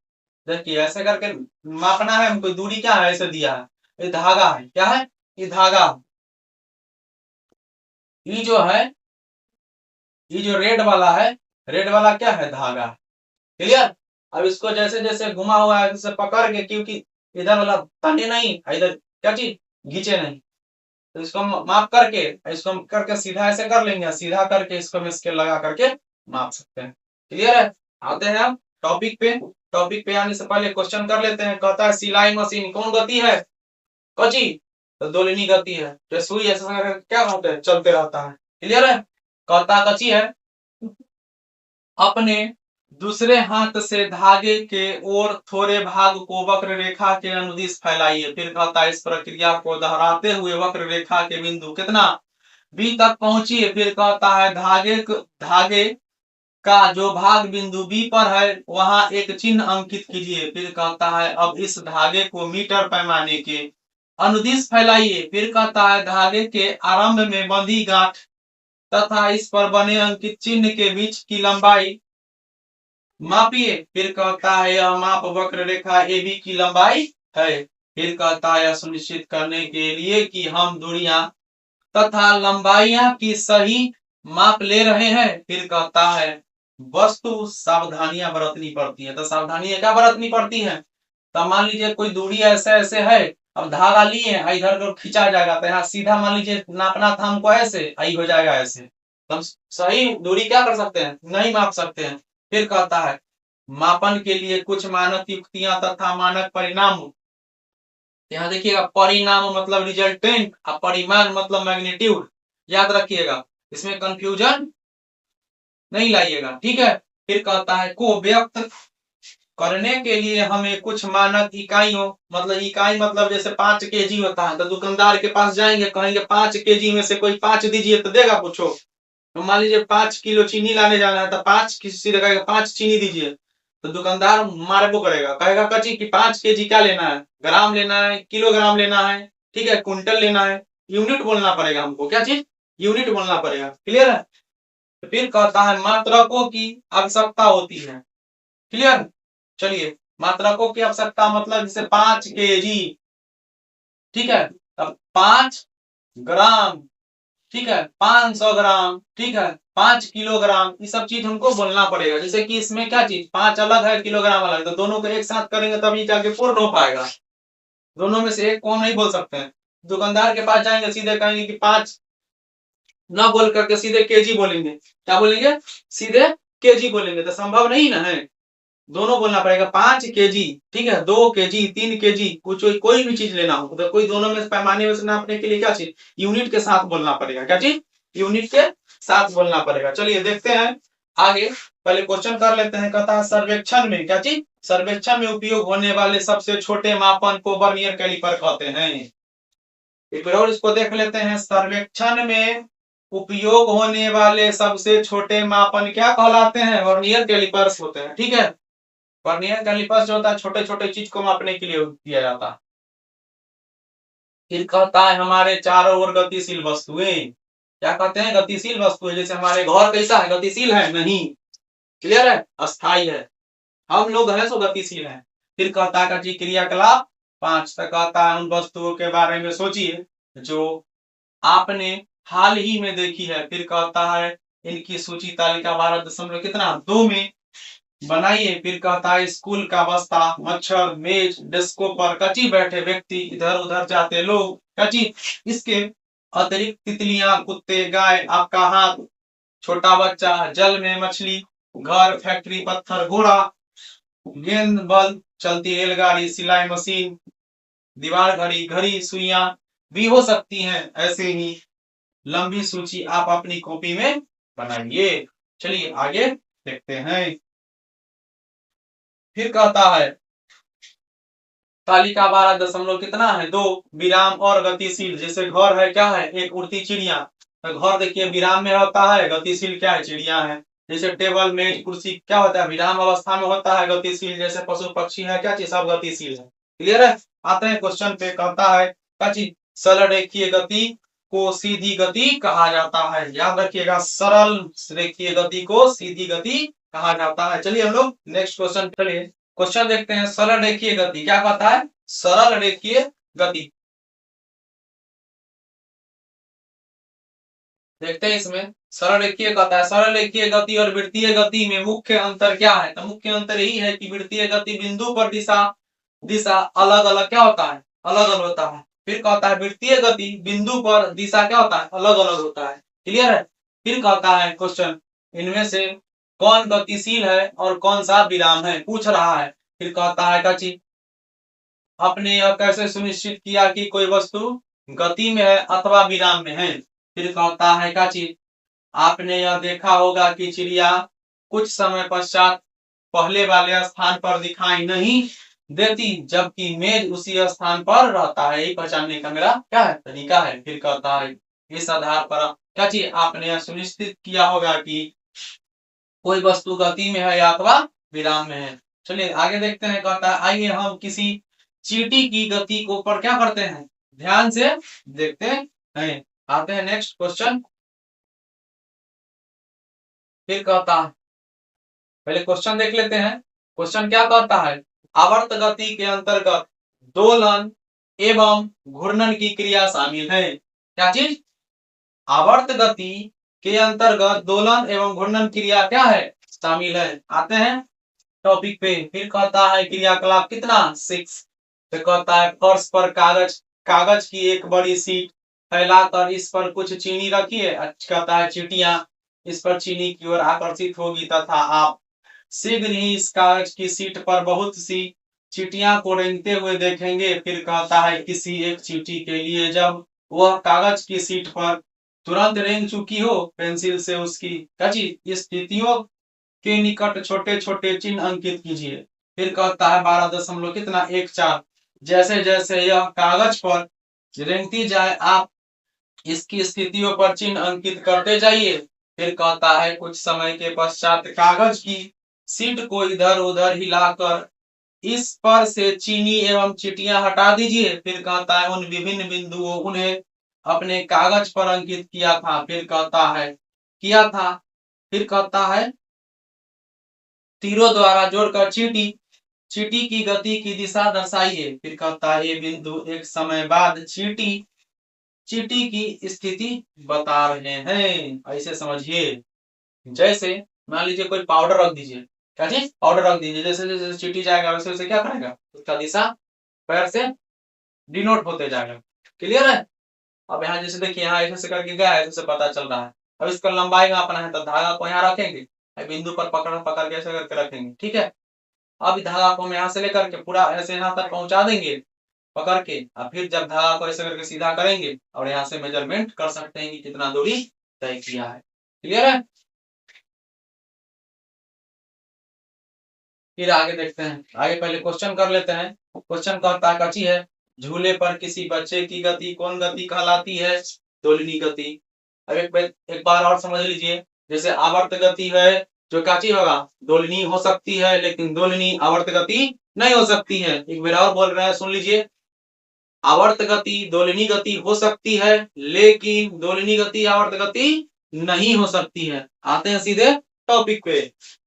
देखिए ऐसे करके मापना है हमको, दूरी क्या है ऐसे दिया है, ये धागा है, क्या है ये धागा। ये जो है, ये जो रेड वाला है, रेड वाला क्या है, धागा। क्लियर। अब इसको जैसे जैसे घुमा हुआ है इसे पकड़ के, क्योंकि इधर वाला तने नहीं, इधर क्या चीज घींचे नहीं, तो इसको माप करके इसको करके सीधा ऐसे कर लेंगे, सीधा करके इसको हम स्केल लगा करके माप सकते हैं। क्लियर है। आते हैं हम टॉपिक पे। टॉपिक पे आने से पहले क्वेश्चन कर लेते हैं। कहता है सिलाई मशीन कौन गति है, कची, तो दोलिनी गति है, जो सुई ऐसा क्या होता है, चलते रहता है। क्लियर है। कहता कची है, अपने दूसरे हाथ से धागे के और थोड़े भाग को वक्र रेखा के अनुदिश फैलाइए। फिर कहता है इस प्रक्रिया को दोहराते हुए वक्र रेखा के बिंदु कितना बी तक पहुंचिए। फिर कहता है धागे का जो भाग बिंदु बी पर है वहां एक चिन्ह अंकित कीजिए। फिर कहता है अब इस धागे को मीटर पैमाने के अनुदिश फैलाइए। फिर कहता है धागे के आरंभ में बंधी गांठ तथा इस पर बने अंकित चिन्ह के बीच की लंबाई मापिए। फिर कहता है यह माप वक्र रेखा ए बी की लंबाई है। फिर कहता है सुनिश्चित करने के लिए कि हम दूरियां तथा लंबाइयां की सही माप ले रहे हैं। फिर कहता है वस्तु सावधानियां बरतनी पड़ती है, तो सावधानियां क्या बरतनी पड़ती है, तो मान लीजिए कोई दूरी ऐसे ऐसे है, अब धागा लिए इधर को खींचा जाएगा, तो यहाँ सीधा मान लीजिए नापना था हमको ऐसे, आई हो जाएगा ऐसे, तो हम सही दूरी क्या कर सकते हैं, नहीं माप सकते हैं। फिर कहता है मापन के लिए कुछ मानक युक्तियां तथा मानक परिणाम। यहाँ देखिएगा परिणाम मतलब रिजल्टेंट और परिमाण मतलब मैग्नीट्यूड, याद रखिएगा, इसमें कंफ्यूजन नहीं लाइएगा। ठीक है। फिर कहता है को व्यक्त करने के लिए हमें कुछ मानक इकाइयों, मतलब इकाई मतलब जैसे 5 केजी होता है, तो दुकानदार के पास जाएंगे कहेंगे 5 केजी में से कोई 5 दीजिए, तो देगा पूछो। तो मान लीजिए 5 किलो चीनी लाने जाना है, तो 5 किसी ने कहेगा 5 चीनी दीजिए, तो दुकानदार मारबो करेगा, कहेगा कची कि 5 केजी क्या लेना है, ग्राम लेना है, किलोग्राम लेना है, ठीक है, कुंटल लेना है, यूनिट बोलना पड़ेगा हमको, क्या चीज यूनिट बोलना पड़ेगा। क्लियर है। तो फिर कहता है मात्रकों की आवश्यकता होती है। क्लियर। चलिए मात्रकों की आवश्यकता मतलब जैसे 5 केजी, ठीक है, अब 5 ग्राम, ठीक है, 500 ग्राम, ठीक है, 5 किलोग्राम, ये सब चीज हमको बोलना पड़ेगा। जैसे कि इसमें क्या चीज 5 अलग है, किलोग्राम अलग, तो दोनों को एक साथ करेंगे तभी जाके पूर्ण हो पाएगा। दोनों में से एक को हम नहीं बोल सकते हैं। दुकानदार के पास जाएंगे सीधे कहेंगे कि 5 ना बोल करके सीधे केजी बोलेंगे, क्या बोलेंगे, सीधे केजी बोलेंगे, तो संभव नहीं ना है, दोनों बोलना पड़ेगा। 5 केजी, ठीक है, 2 केजी, 3 केजी, कुछ कोई भी चीज लेना हो तो कोई दोनों में पैमाने में से नापने के लिए क्या चीज, यूनिट के साथ बोलना पड़ेगा, क्या चीज, यूनिट के साथ बोलना पड़ेगा। चलिए देखते हैं आगे, पहले क्वेश्चन कर लेते हैं। कहता है सर्वेक्षण में, क्या चीज, सर्वेक्षण में उपयोग होने वाले सबसे छोटे मापन को वर्नियर कैलिपर कहते हैं। एक बार और इसको देख लेते हैं, सर्वेक्षण में उपयोग होने वाले सबसे छोटे मापन क्या कहलाते हैं, वर्नियर कैलिपर्स होते हैं, ठीक है। वर्नियर कैलिपर्स जो होता है छोटे छोटे चीज को मापने के लिए किया जाता है। फिर कहता है हमारे चारों ओर गतिशील वस्तुएं, क्या कहते हैं, गतिशील वस्तुएं, जैसे हमारे घर कैसा है, गतिशील है, नहीं, क्लियर है, अस्थाई है, हम लोग हैं सो गतिशील हैं। फिर कहता है जी क्रियाकलाप 5 तक कहता है उन वस्तुओं के बारे में सोचिए जो आपने हाल ही में देखी है। फिर कहता है इनकी सूची तालिका 12 कितना 2 में बनाइए। फिर कहता है स्कूल का बस्ता, मच्छर, मेज, डेस्कों पर कची बैठे व्यक्ति, इधर उधर जाते लोग, कची, इसके अतिरिक्त तितलियां, कुत्ते, गाय, आपका हाथ, छोटा बच्चा, जल में मछली, घर, फैक्ट्री, पत्थर, घोड़ा, गेंद, बल्ब, चलती रेलगाड़ी, सिलाई मशीन, दीवार घड़ी, घड़ी, सुइयां भी हो सकती हैं। ऐसे ही लंबी सूची आप अपनी कॉपी में बनाइए। चलिए आगे देखते हैं। फिर कहता है तालिका 12 कितना है 2, विराम और गतिशील, जैसे घर है क्या है, एक उड़ती चिड़िया, तो घर देखिए विराम में होता है, गतिशील क्या है, चिड़िया है। जैसे टेबल, मेज, कुर्सी क्या होता है, विराम अवस्था में होता है, गतिशील, जैसे पशु पक्षी है, क्या चीज, सब गतिशील है। क्लियर है। आते हैं क्वेश्चन पे, कहता है क्या चीज, सरल रेखीय गति को सीधी गति कहा जाता है। याद रखिएगा, सरल रेखीय गति को सीधी गति कहा जाता है। चलिए हम लोग नेक्स्ट क्वेश्चन, चलिए क्वेश्चन देखते हैं। सरल रेखीय गति क्या कहता है, सरल रेखीय गति, देखते हैं इसमें। सरल रेखीय कहता है सरल रेखीय गति और वृत्तीय गति में मुख्य अंतर क्या है, तो मुख्य अंतर यही है कि वृत्तीय गति बिंदु पर दिशा दिशा अलग अलग क्या होता है, अलग अलग होता है। फिर कहता है वृत्तीय गति बिंदु पर दिशा क्या होता है, अलग अलग होता है। क्लियर है। फिर कहता है क्वेश्चन, इनमें से कौन गतिशील है और कौन सा विराम है, पूछ रहा है। फिर कहता है काची, आपने यह कैसे सुनिश्चित किया कि कोई वस्तु गति में है अथवा विराम में है। फिर कहता है क्या चीज, आपने यह देखा होगा कि चिड़िया कुछ समय पश्चात पहले वाले स्थान पर दिखाई नहीं देती, जबकि मेज उसी स्थान पर रहता है। यही पहचानने का मेरा क्या है, तरीका है। फिर कहता है इस आधार पर क्या चीज, आपने यह सुनिश्चित किया होगा कि कोई वस्तु गति में है या अथवा विराम में है। चलिए आगे देखते हैं। कहता है आइए हम किसी चींटी की गति को ऊपर क्या करते हैं, ध्यान से देखते हैं। आते हैं नेक्स्ट क्वेश्चन। फिर कहता है, पहले क्वेश्चन देख लेते हैं। क्वेश्चन क्या कहता है, आवर्त गति के अंतर्गत दोलन एवं घूर्णन की क्रिया शामिल है। क्या चीज, आवर्त गति के अंतर्गत दोलन एवं घूर्णन क्रिया क्या है, शामिल है। आते हैं टॉपिक पे। फिर कहता है क्रियाकलाप कितना 6, तो कहता है फर्श पर कागज कागज की एक बड़ी सीट फैलाकर इस पर कुछ चीनी रखिए। कहता है चींटियां इस पर चीनी की ओर आकर्षित होगी तथा आप शीघ्र ही इस कागज की सीट पर बहुत सी चींटियां को रेंगते हुए देखेंगे। फिर कहता है किसी एक चींटी के लिए जब वह कागज की सीट पर तुरंत रेंग चुकी हो, पेंसिल से उसकी कची स्थितियों के निकट छोटे छोटे चिन्ह अंकित कीजिए। फिर कहता है 12 कितना 1 4, जैसे जैसे यह कागज पर रेंगती जाए आप इसकी स्थितियों पर चिन्ह अंकित करते जाइए। फिर कहता है कुछ समय के पश्चात कागज की सीट को इधर उधर हिलाकर इस पर से चीनी एवं चींटियां हटा दीजिए। फिर कहता है उन विभिन्न बिंदुओं उन्हें अपने कागज पर अंकित किया था। फिर कहता है किया था। फिर कहता है तीरों द्वारा जोड़कर चींटी चींटी की गति की दिशा दर्शाइए। फिर कहता है ये बिंदु एक समय बाद चींटी चींटी की स्थिति बता रहे हैं। ऐसे समझिए, जैसे मान लीजिए कोई पाउडर रख दीजिए, क्या चीज, पाउडर रख दीजिए, जैसे जैसे चींटी जाएगा वैसे वैसे क्या करेगा, उसका दिशा पैर से डिनोट होते जाएगा। क्लियर है। अब यहाँ जैसे देखिए यहाँ ऐसे से करके गया है, ऐसे से पता चल रहा है। अब इसका लंबाई मापना है तो धागा को यहाँ रखेंगे, बिंदु पर पकड़ पकड़ के ऐसे करके रखेंगे, ठीक है। अब धागा को हम यहाँ से लेकर के पूरा ऐसे यहाँ तक पहुंचा देंगे पकड़ के, और फिर जब धागा को ऐसे करके सीधा करेंगे और यहाँ से मेजरमेंट कर सकते हैं कि कितना दूरी तय किया है। क्लियर है? फिर आगे देखते हैं, आगे पहले क्वेश्चन कर लेते हैं। क्वेश्चन कहता है कची है, झूले पर किसी बच्चे की गति कौन गति कहलाती है? दोलिनी गति। अब एक बार और समझ लीजिए, जैसे आवर्त गति है जो काची होगा, दोलिनी हो सकती है, लेकिन दोलिनी आवर्त गति नहीं हो सकती है। एक बार और बोल रहे हैं, सुन लीजिए, आवर्त गति दोलिनी गति हो सकती है, लेकिन दोलिनी गति आवर्त गति नहीं हो सकती है। आते हैं सीधे टॉपिक पे।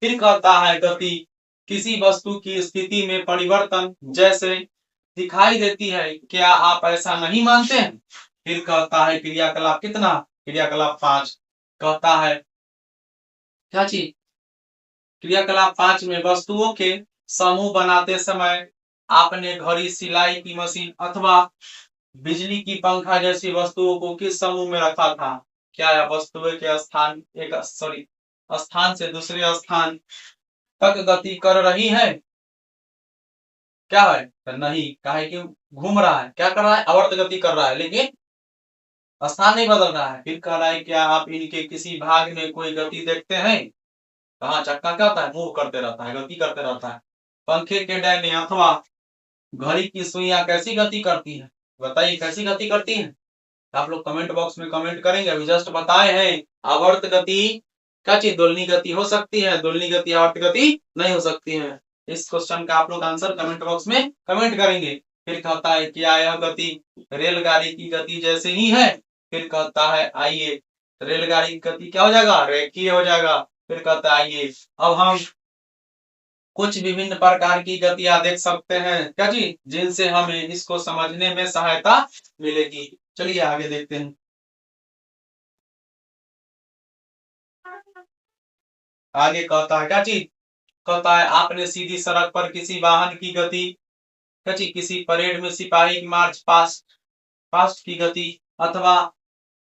फिर कहता है गति किसी वस्तु की स्थिति में परिवर्तन जैसे दिखाई देती है, क्या आप ऐसा नहीं मानते हैं? फिर कहता है क्रियाकलाप कितना? क्रियाकलाप 5। कहता है क्या चीज? क्रियाकलाप 5 में वस्तुओं के समूह बनाते समय आपने घड़ी, सिलाई की मशीन अथवा बिजली की पंखा जैसी वस्तुओं को किस समूह में रखा था? क्या यह वस्तुएं के स्थान से दूसरे स्थान तक गति कर रही है? क्या है? तो नहीं, काहे कि घूम रहा है, क्या कर रहा है? आवर्त गति कर रहा है, लेकिन स्थान नहीं बदल रहा है। फिर कह रहा है क्या आप इनके किसी भाग में कोई गति देखते हैं? कहाँ चक्का क्या होता है? मूव करते रहता है, गति करते रहता है। पंखे के डैने अथवा घड़ी की सुइयां कैसी गति करती है? बताइए कैसी गति करती है? आप लोग कमेंट बॉक्स में कमेंट करेंगे। अभी जस्ट बताए हैं आवर्त गति क्या चीज? दोलिनी गति हो सकती है, दोलिनी गति आवर्त गति नहीं हो सकती है। इस क्वेश्चन का आप लोग आंसर कमेंट बॉक्स में कमेंट करेंगे। फिर कहता है क्या यह गति रेलगाड़ी की गति जैसे ही है? फिर कहता है आइए, रेलगाड़ी की गति क्या हो जाएगा? रेखीय हो जाएगा। फिर कहता है आइए अब हम कुछ विभिन्न प्रकार की गतियां देख सकते हैं क्या जी, जिनसे हमें इसको समझने में सहायता मिलेगी। चलिए आगे देखते हैं। आगे कहता है क्या चीज? कहता है आपने सीधी सड़क पर किसी वाहन की गति, क्या चीज? किसी परेड में सिपाही की मार्च पास्ट की गति अथवा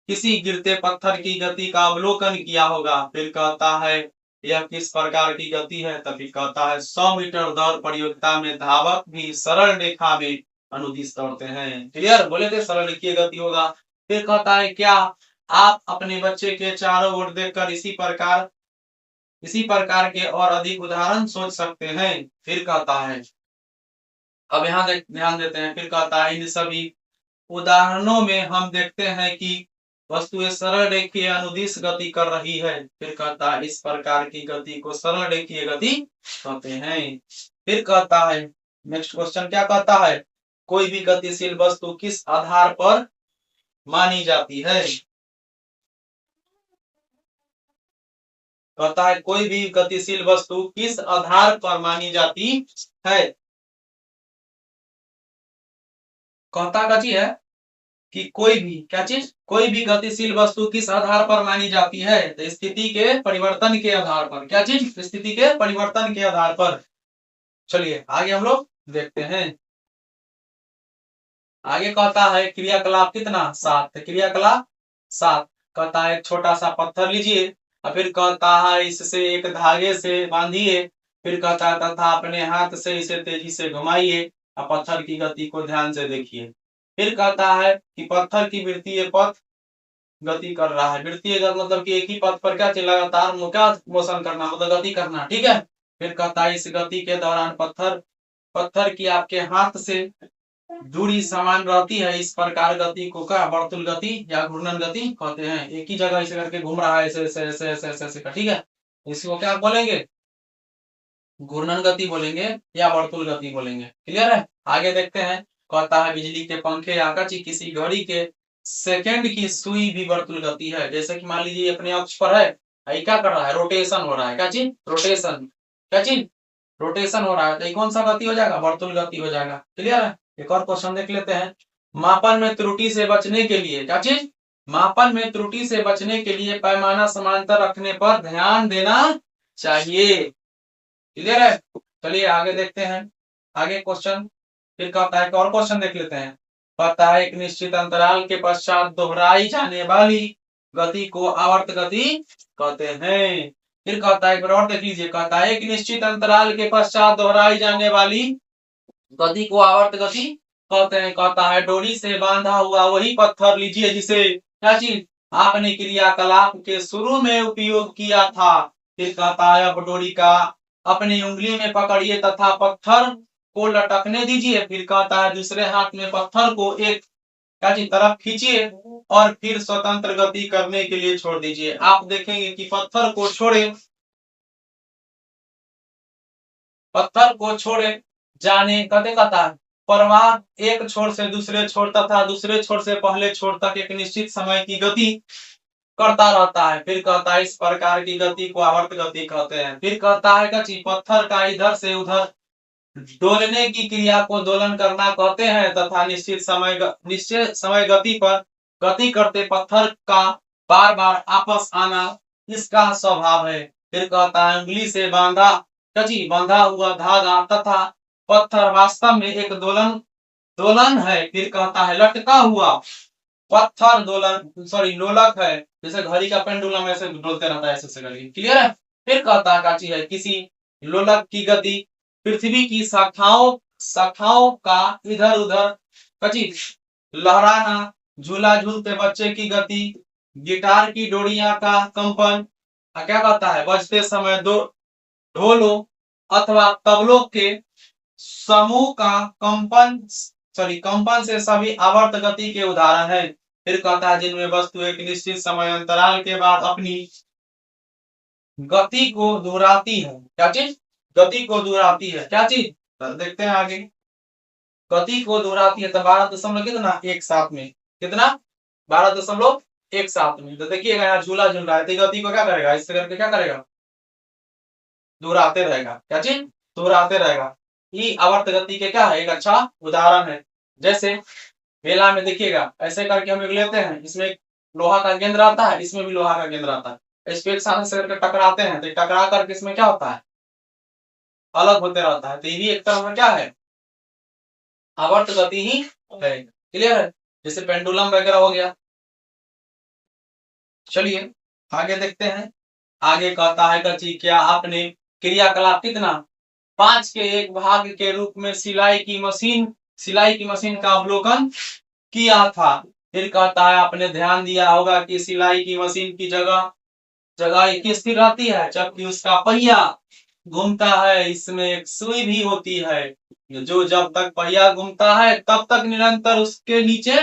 किसी गिरते पत्थर की गति का अवलोकन किया होगा। फिर कहता है यह किस प्रकार की गति है? तभी कहता है 100 मीटर दौड़ प्रतियोगिता में धावक भी सरल रेखा में अनुदिश दौड़ते हैं। क्लियर? बोले थे सरल रेखीय गति होगा। फिर कहता है क्या आप अपने बच्चे के चारों ओर देखकर इसी प्रकार के और अधिक उदाहरण सोच सकते हैं? फिर कहता है, अब यहाँ ध्यान देते हैं। फिर कहता है इन सभी उदाहरणों में हम देखते हैं कि वस्तुएं सरल रेखीय अनुदिश गति कर रही है। फिर कहता है इस प्रकार की गति को सरल रेखीय गति कहते हैं। फिर कहता है नेक्स्ट क्वेश्चन क्या कहता है? कोई भी गतिशील वस्तु किस आधार पर मानी जाती है? कहता है कोई भी गतिशील वस्तु किस आधार पर मानी जाती है? कहता कची है कि कोई भी क्या चीज? कोई भी गतिशील वस्तु किस आधार पर मानी जाती है? तो स्थिति के परिवर्तन के आधार पर। क्या चीज? स्थिति के परिवर्तन के आधार पर। चलिए आगे हम लोग देखते हैं। आगे कहता है क्रियाकलाप कितना? 7। क्रियाकलाप 7। कहता है छोटा सा पत्थर लीजिए और फिर कहता है इससे एक धागे से बांधिए। फिर कहता है तथा अपने हाथ से इसे तेजी से घुमाइए और पत्थर की गति को ध्यान से देखिए। फिर कहता है कि पत्थर की वृत्तीय पथ गति कर रहा है। वृत्तीय मतलब कि एक ही पथ पर क्या लगातार क्या मोशन करना, मतलब गति करना, ठीक है। फिर कहता है इस गति के दौरान पत्थर की आपके हाथ से दूरी समान रहती है। इस प्रकार गति को क्या वर्तुल गति या घूर्णन गति कहते हैं। एक ही जगह ऐसे करके घूम रहा है, ऐसे ऐसे ऐसे ऐसे ऐसे ऐसे, ठीक है। इसको क्या बोलेंगे? घूर्णन गति बोलेंगे या वर्तुल गति बोलेंगे। क्लियर है? आगे देखते हैं। कहता है बिजली के पंखे या किसी घड़ी के सेकंड की सुई भी वर्तुल गति है। जैसे कि मान लीजिए अपने अक्ष पर है, क्या कर रहा है? रोटेशन हो रहा है। क्या चीज? रोटेशन। क्या चीज? रोटेशन हो रहा है। तो कौन सा गति हो जाएगा? वर्तुल गति हो जाएगा। क्लियर है? एक और क्वेश्चन देख लेते हैं। मापन में त्रुटि से बचने के लिए, क्या चीज? मापन में त्रुटि से बचने के लिए पैमाना समांतर रखने पर ध्यान देना चाहिए। क्लियर है? चलिए आगे देखते हैं। आगे क्वेश्चन फिर कहता है, और क्वेश्चन देख लेते हैं। कहता है एक निश्चित अंतराल के पश्चात दोहराई जाने वाली गति को आवर्त गति कहते हैं। फिर कहता है एक बार और देख लीजिए, कहता है एक निश्चित अंतराल के पश्चात दोहराई जाने वाली गति को आवर्त गति कहते हैं। कहता है डोरी से बांधा हुआ वही पत्थर लीजिए जिसे क्या चीज आपने क्रियाकलाप के शुरू में उपयोग किया था। फिर कहता है अब डोरी का अपनी उंगली में पकड़िए तथा पत्थर को लटकने दीजिए। फिर कहता है दूसरे हाथ में पत्थर को एक क्या चीज तरफ खींचिए और फिर स्वतंत्र गति करने के लिए छोड़ दीजिए। आप देखेंगे कि पत्थर को छोड़े जाने कहते कहता है परमाणु एक छोर से दूसरे छोर तथा दूसरे छोर से पहले छोर तक एक निश्चित समय की गति करता रहता है। फिर कहता है इस प्रकार की गति को आवर्त गति कहते हैं। फिर कहता है कि पत्थर का इधर से उधर डोलने की क्रिया को दोलन करना कहते हैं तथा निश्चित समय गति पर गति करते पत्थर का बार बार आपस आना इसका स्वभाव है। फिर कहता है उंगली से बंधा हुआ धागा तथा पत्थर वास्तव में एक दोलन है। फिर कहता है लटका हुआ पत्थर लोलक है, जैसे घड़ी का पेंडुलम ऐसे डोलते रहता है ऐसे करके। क्लियर है। फिर कहता है किसी लोलक की गति पृथ्वी की शाखाओं का इधर उधर लहराना, झूला झूलते बच्चे की गति, गिटार की डोरियां का कंपन, क्या कहता है बजते समय दो ढोलों अथवा तबलों के समूह का कंपन से सभी आवर्त गति के उदाहरण है। फिर कहता है जिनमें वस्तु एक निश्चित समय अंतराल के बाद अपनी गति को दोहराती है। क्या चीज गति को दोहराती है? क्या चीज देखते हैं आगे। गति को दोहराती है तो 12 कितना 1/7 में कितना 12.1/7 में। तो देखिएगा यहाँ झूला झूल रहा है तो गति को क्या करेगा इससे करके क्या करेगा दोहराते रहेगा। क्या चीज दोहराते रहेगा। ये आवर्त गति के क्या है एक अच्छा उदाहरण है। जैसे मेला में देखिएगा ऐसे करके हम लेते हैं, इसमें लोहा का गेंद रहता है, इसमें भी लोहा का गेंद रहता है, इसको एक साथ से करके टकराते हैं तो टकरा करके इसमें क्या होता है अलग होते रहता है। तो ये भी एक तरह का क्या है आवर्त गति ही है। क्लियर है। जैसे पेंडुलम वगैरह हो गया। चलिए आगे देखते हैं। आगे कहता है कि क्या आपने क्रियाकलाप कितना 5 के एक भाग के रूप में सिलाई की मशीन का अवलोकन किया था। फिर कहता है आपने ध्यान दिया होगा कि सिलाई की मशीन की जगह एक स्थिर रहती है जबकि उसका पहिया घूमता है। इसमें एक सुई भी होती है जो जब तक पहिया घूमता है तब तक निरंतर उसके नीचे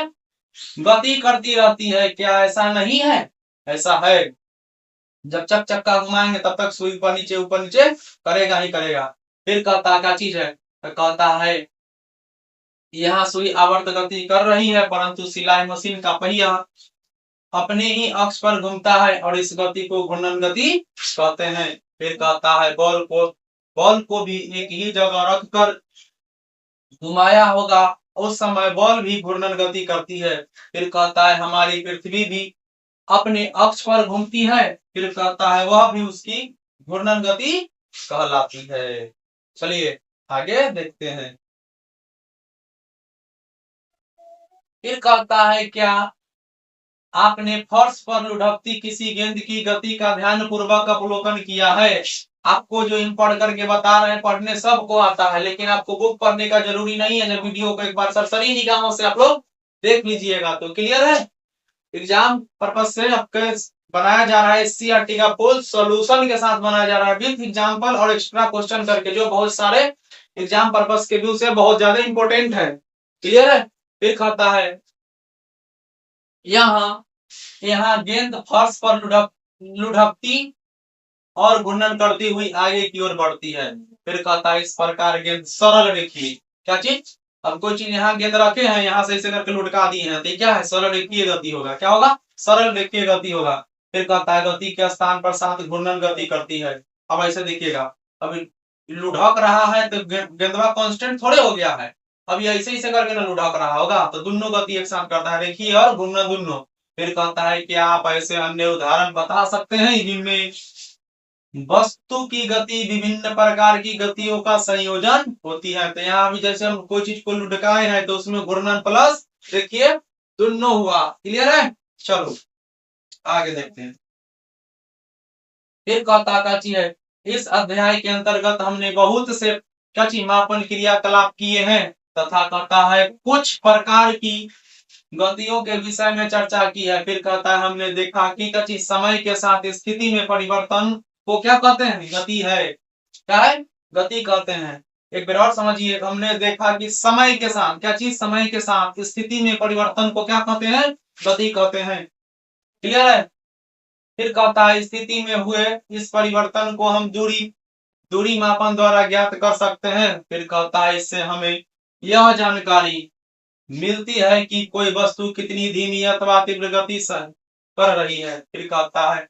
गति करती रहती है। क्या ऐसा नहीं है? ऐसा है। जब चक्का घुमाएंगे तब तक सुई ऊपर नीचे करेगा ही करेगा। फिर कहता क्या चीज है तो कहता है यहाँ सुई आवर्त गति कर रही है परंतु सिलाई मशीन का पहिया अपने ही अक्ष पर घूमता है और इस गति को घूर्णन गति कहते हैं। फिर कहता है बॉल को भी एक ही जगह रखकर घुमाया होगा उस समय बॉल भी घूर्णन गति करती है। फिर कहता है हमारी पृथ्वी भी अपने अक्ष पर घूमती है। फिर कहता है वह भी उसकी घूर्णन गति कहलाती है। चलिए आगे देखते हैं। फिर कहता है क्या आपने फर्श पर लुढ़कती किसी गेंद की गति का ध्यान पूर्वक अवलोकन किया है? आपको जो इन पढ़ करके बता रहे हैं पढ़ने सबको आता है लेकिन आपको बुक पढ़ने का जरूरी नहीं है। जब वीडियो को एक बार सरसरी निगाहों से आप लोग देख लीजिएगा तो क्लियर है। एग्जाम पर्पज से आपके बनाया जा रहा है एससीईआरटी का फुल सॉल्यूशन के साथ बनाया जा रहा है विद एग्जांपल और एक्स्ट्रा क्वेश्चन करके जो बहुत सारे एग्जाम पर्पज के व्यू से बहुत ज्यादा इंपॉर्टेंट है। क्लियर है। फिर कहता है यहाँ गेंद फर्श पर लुढ़कती और घूर्णन करती हुई आगे की ओर बढ़ती है। फिर कहता है इस प्रकार गेंद सरल रेखीय। क्या चीज अब कोई चीज यहाँ गेंद रखे हैं यहाँ से ऐसे करके लुढ़का दिए हैं तो क्या है सरल रेखीय गति होगा। क्या होगा सरल रेखीय गति होगा। फिर कहता है गति के स्थान पर साथ घूर्णन गति करती है। अब ऐसे देखिएगा अभी लुढ़क रहा है तो गेंदवा कांस्टेंट थोड़े हो गया है, अभी ऐसे करके ना लुढ़क रहा होगा तो दोनों गति एक साथ करता है रेखीय और घूर्णन दोनों। फिर कहता है कि आप ऐसे अन्य उदाहरण बता सकते हैं जिनमें वस्तु की गति विभिन्न प्रकार की गतियों का संयोजन होती है। तो यहाँ भी जैसे हम कोई चीज को लुढ़काए हैं तो उसमें घूर्णन प्लस देखिए दोनों हुआ। क्लियर है? चलो आगे देखते हैं। फिर कहता क्या चीज है, इस अध्याय के अंतर्गत हमने बहुत से क्या चीज मापन क्रियाकलाप किए हैं तथा कहता है कुछ प्रकार की गतियों के विषय में चर्चा की है। फिर कहता है हमने देखा कि क्या चीज समय के साथ स्थिति में परिवर्तन को क्या कहते हैं, गति है। क्या है? गति कहते हैं। एक बार और समझिए, हमने देखा कि समय के साथ क्या चीज, समय के साथ स्थिति में परिवर्तन को क्या कहते हैं, गति कहते हैं। क्लियर है? फिर कहता है स्थिति में हुए इस परिवर्तन को हम दूरी दूरी मापन द्वारा ज्ञात कर सकते हैं। फिर कहता है इससे हमें यह जानकारी मिलती है कि कोई वस्तु कितनी धीमी अथवा तीव्र गति से कर रही है। फिर कहता है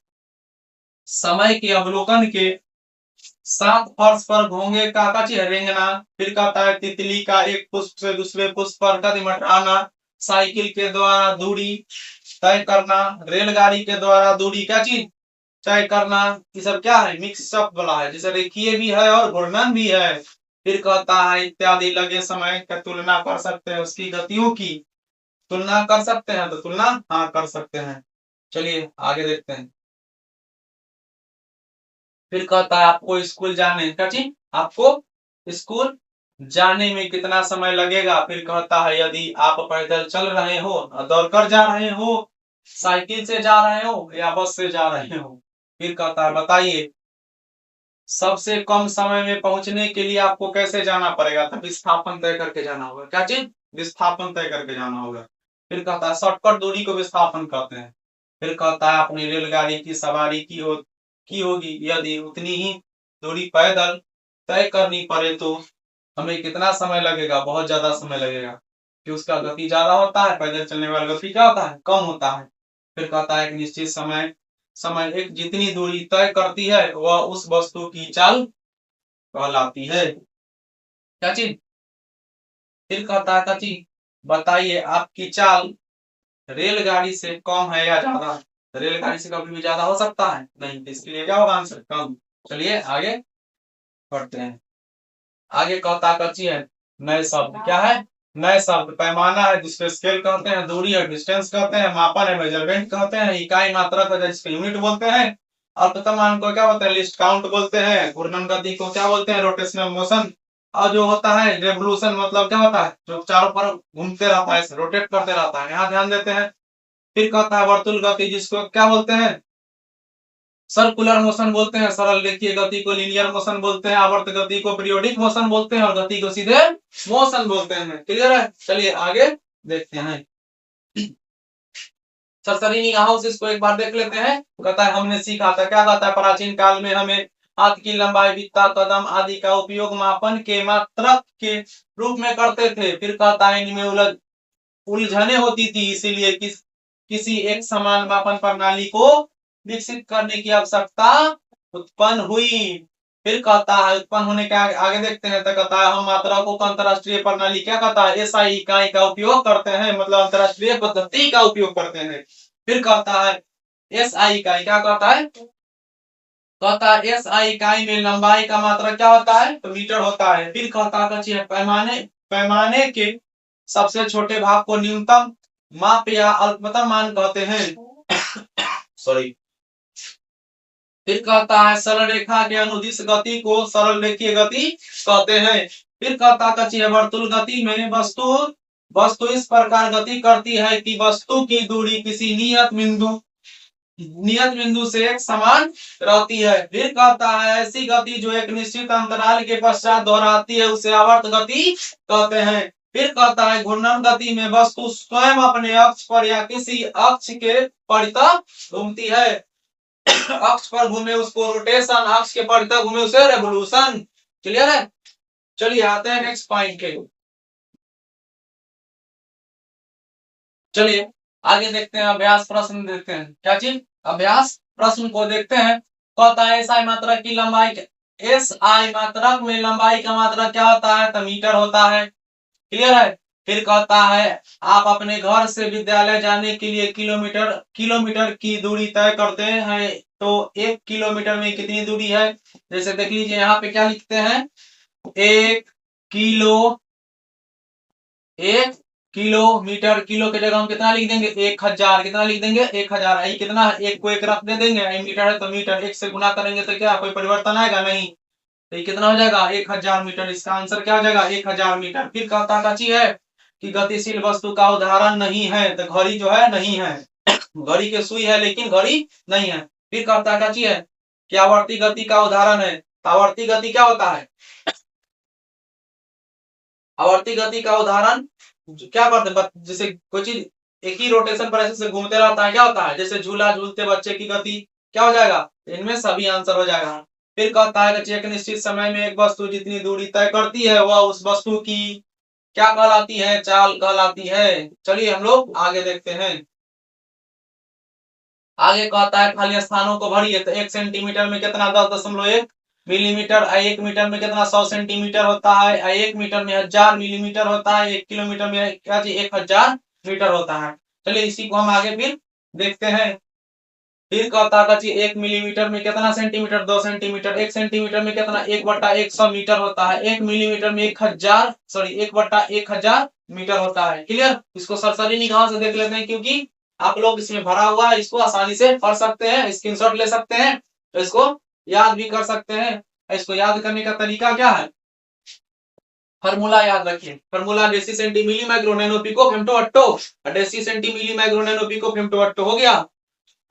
समय के अवलोकन के साथ फर्श पर घोंघे का कची रेंगना। फिर कहता है तितली का एक पुष्प से दूसरे पुष्प पर कदम हटाना, साइकिल के द्वारा दूरी तय करना, रेलगाड़ी के द्वारा दूरी क्या चीज तय करना। ये सब क्या है, मिक्सअप वाला है, जैसे रेखीय भी है और घूर्णन भी है। फिर कहता है इत्यादि लगे समय का तुलना कर सकते हैं, उसकी गतियों की तुलना कर सकते हैं, तो तुलना हाँ कर सकते हैं। चलिए आगे देखते हैं। फिर कहता है आपको स्कूल जाने क्या चीज, आपको स्कूल जाने में कितना समय लगेगा। फिर कहता है यदि आप पैदल चल रहे हो, दौड़कर जा रहे हो, साइकिल से जा रहे हो या बस से जा रहे हो। फिर कहता है बताइए सबसे कम समय में पहुंचने के लिए आपको कैसे जाना पड़ेगा, तो विस्थापन तय करके जाना होगा। क्या चीज, विस्थापन तय करके जाना होगा। फिर कहता है शॉर्टकट दूरी को विस्थापन कहते हैं। फिर कहता है अपनी रेलगाड़ी की सवारी की होगी, यदि उतनी ही दूरी पैदल तय करनी पड़े तो हमें कितना समय लगेगा, बहुत ज्यादा समय लगेगा, कि उसका गति ज्यादा होता है, पैदल चलने वाला गति क्या होता है, कम होता है। फिर कहता है एक निश्चित समय समय एक जितनी दूरी तय करती है वह उस वस्तु की चाल कहलाती है। क्या चीज, फिर कहता है चीज बताइए आपकी चाल रेलगाड़ी से कम है या ज्यादा है। रेलगाड़ी से कभी भी ज्यादा हो सकता है नहीं, तो इसके लिए क्या होगा आंसर, कम। चलिए आगे पढ़ते हैं। आगे कहता कच्ची है नए शब्द, क्या है, नए शब्द। पैमाना है जिसको स्केल कहते हैं, दूरी है डिस्टेंस कहते हैं, मापन है मेजरमेंट कहते हैं, इकाई मात्रक है जिसको यूनिट बोलते हैं, अल्पतमांक को क्या बोलते हैं, लिस्ट काउंट बोलते हैं, घूर्णन गति को क्या बोलते हैं, रोटेशनल मोशन। और जो होता है रेवोल्यूशन मतलब क्या होता है, जो चारों पर घूमते रहता है, रोटेट करते रहता है, यहाँ ध्यान देते हैं। फिर कहता है वर्तुल गति जिसको क्या बोलते हैं, सर्कुलर मोशन बोलते हैं, सरल रेखीय गति को लीनियर मोशन बोलते हैं, आवर्त गति को पीरियोडिक मोशन बोलते हैं और गति को सीधे मोशन बोलते हैं। क्लियर है? चलिए आगे देखते हैं। सरसरी निगाहों से इसको एक बार देख लेते हैं। कहता है हमने सीखा था, क्या कहता है, प्राचीन काल में हमें हाथ की लंबाई, बित्ता, कदम आदि का उपयोग मापन के मात्रक के रूप में करते थे। फिर कहता है इनमें उलझने होती थी, इसीलिए किसी एक समान मापन प्रणाली को विकसित करने की आवश्यकता उत्पन्न हुई। फिर कहता है उत्पन्न होने के आगे देखते हैं, तो कहता है हम मात्रकों को अंतरराष्ट्रीय प्रणाली क्या कहता है, एसआई इकाई का उपयोग करते हैं, मतलब अंतरराष्ट्रीय पद्धति का उपयोग करते हैं। फिर कहता है एसआई इकाई क्या कहता है, कहता है एसआई इकाई में लंबाई का मात्रक क्या होता है, तो मीटर होता है। फिर कहता है पैमाने पैमाने के सबसे छोटे भाग को न्यूनतम माप या अल्पतम मान कहते हैं। सॉरी। फिर कहता है सरल रेखा के अनुदिश गति को सरल रेखीय गति कहते हैं। फिर कहता है वर्तुल गति में वस्तु इस प्रकार गति करती है कि वस्तु की दूरी किसी नियत बिंदु से एक समान रहती है। फिर कहता है ऐसी गति जो एक निश्चित अंतराल के पश्चात दोहराती है उसे आवर्त गति कहते हैं। फिर कहता है घूर्णन गति में वस्तु स्वयं अपने अक्ष पर या किसी अक्ष के परितः घूमती है। अक्ष पर घूमे उसको रोटेशन, अक्ष के परितः घूमे उसे रेवोल्यूशन। क्लियर है? चलिए आते हैं नेक्स्ट पॉइंट के। चलिए आगे देखते हैं, अभ्यास प्रश्न देखते हैं। क्या चीज, अभ्यास प्रश्न को देखते हैं। कहता है एसआई मात्रक की लंबाई, एसआई मात्रक में लंबाई का मात्रक क्या होता है, तो मीटर होता है। क्लियर है? फिर कहता है आप अपने घर से विद्यालय जाने के लिए किलोमीटर की दूरी तय करते हैं, तो 1 किलोमीटर में कितनी दूरी है। जैसे देख लीजिए यहाँ पे क्या लिखते हैं, 1 किलो किलोमीटर, किलो की जगह हम कितना लिख देंगे 1000, कितना लिख देंगे 1000। आई कितना है, एक को एक रख दे देंगे, आई मीटर है तो मीटर, एक से गुना करेंगे तो क्या कोई परिवर्तन आएगा नहीं, तो ये कितना हो जाएगा 1000 मीटर। इसका आंसर क्या हो जाएगा 1000 मीटर। फिर कहता काची है कि गतिशील वस्तु का उदाहरण नहीं है, तो घड़ी जो है नहीं है, घड़ी के सुई है लेकिन घड़ी नहीं है। फिर कहता काची है कि आवर्ती गति का उदाहरण है, आवर्ती गति क्या होता है, आवर्ती गति का उदाहरण क्या करते हैं, जैसे कोई चीज एक ही रोटेशन पर ऐसे से घूमते रहता है, क्या होता है, जैसे झूला झूलते बच्चे की गति, क्या हो जाएगा, इनमें सभी आंसर हो जाएगा। फिर कहता है कि एक निश्चित समय में एक वस्तु जितनी दूरी तय करती है वह उस वस्तु की क्या कहलाती है, चाल कहलाती है। चलिए हम लोग आगे देखते हैं। आगे कहता है खाली स्थानों को भरिए, तो 1 सेंटीमीटर में कितना 10.1 मिलीमीटर, 1 मीटर में कितना 100 सेंटीमीटर होता है, 1 मीटर में 1000 मिलीमीटर होता है, 1 किलोमीटर में क्या चीज 1000 मीटर होता है। चलिए इसी को हम आगे फिर देखते हैं। फिर कहता है कि 1 मिलीमीटर में कितना सेंटीमीटर 2 सेंटीमीटर, 1 सेंटीमीटर में कितना 1/100 मीटर होता है, 1 मिलीमीटर में 1/1000 मीटर होता है। क्लियर, इसको सरसरी निगाह से देख लेते हैं क्योंकि आप लोग इसमें भरा हुआ है, इसको आसानी से पढ़ सकते हैं, स्क्रीनशॉट ले सकते हैं, तो इसको याद भी कर सकते हैं। इसको याद करने का तरीका क्या है, फार्मूला याद रखिए, formula deci centi milli micro nano pico femto atto, deci centi milli micro nano pico femto atto हो गया,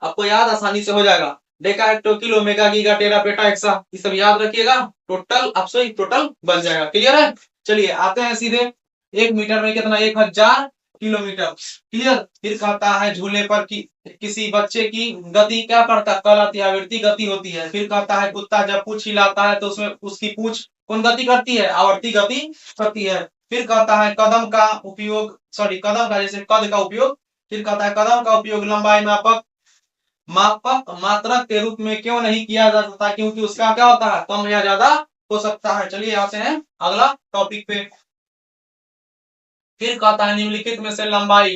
आपको याद आसानी से हो जाएगा। Deka hecto kilo mega giga tera peta exa, ये सब याद रखिएगा, टोटल आपसे टोटल बन जाएगा। क्लियर है, चलिए आते हैं सीधे। 1 मीटर में कितना 1000 किलोमीटर। क्लियर, फिर कहता है झूले पर किसी बच्चे की गति क्या करता कहलाती है, आवृत्ति गति होती है। फिर कहता है कुत्ता जब पूंछ हिलाता है तो उसमें उसकी पूंछ कौन गति करती है, आवर्ती गति करती है। फिर कहता है कदम का उपयोग, सॉरी कदम का जैसे कद का उपयोग, फिर कहता है कदम का उपयोग लंबाई मापक मात्रक के रूप में क्यों नहीं किया जा सकता, क्योंकि उसका क्या होता है कम या ज्यादा हो सकता है। चलिए आते हैं अगला टॉपिक पे। फिर कहता है निम्नलिखित में से लंबाई,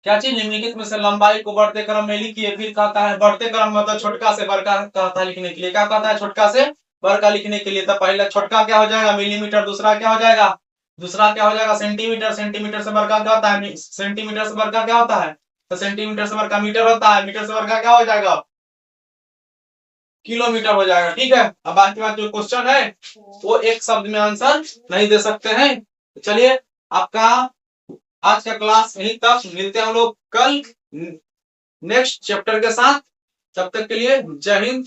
क्या चीज, निम्नलिखित में से लंबाई को बढ़ते क्रम में लिखिए। फिर कहता है बढ़ते क्रम मतलब छोटका से बड़का कहता है लिखने के लिए, क्या कहता है छोटका से बड़का लिखने के लिए, तो पहले छोटका क्या हो जाएगा मिलीमीटर, दूसरा क्या हो जाएगा, दूसरा क्या हो जाएगा सेंटीमीटर, सेंटीमीटर से बड़का क्या होता है, सेंटीमीटर से बड़का क्या होता है, तो सेंटीमीटर से बड़का मीटर होता है, मीटर से बड़का क्या हो जाएगा किलोमीटर हो जाएगा। ठीक है, अब बाकी बात जो क्वेश्चन है वो एक शब्द में आंसर नहीं दे सकते हैं। चलिए आपका आज का क्लास यहीं तक, मिलते हैं हम लोग कल नेक्स्ट चैप्टर के साथ, तब तक के लिए जय हिंद।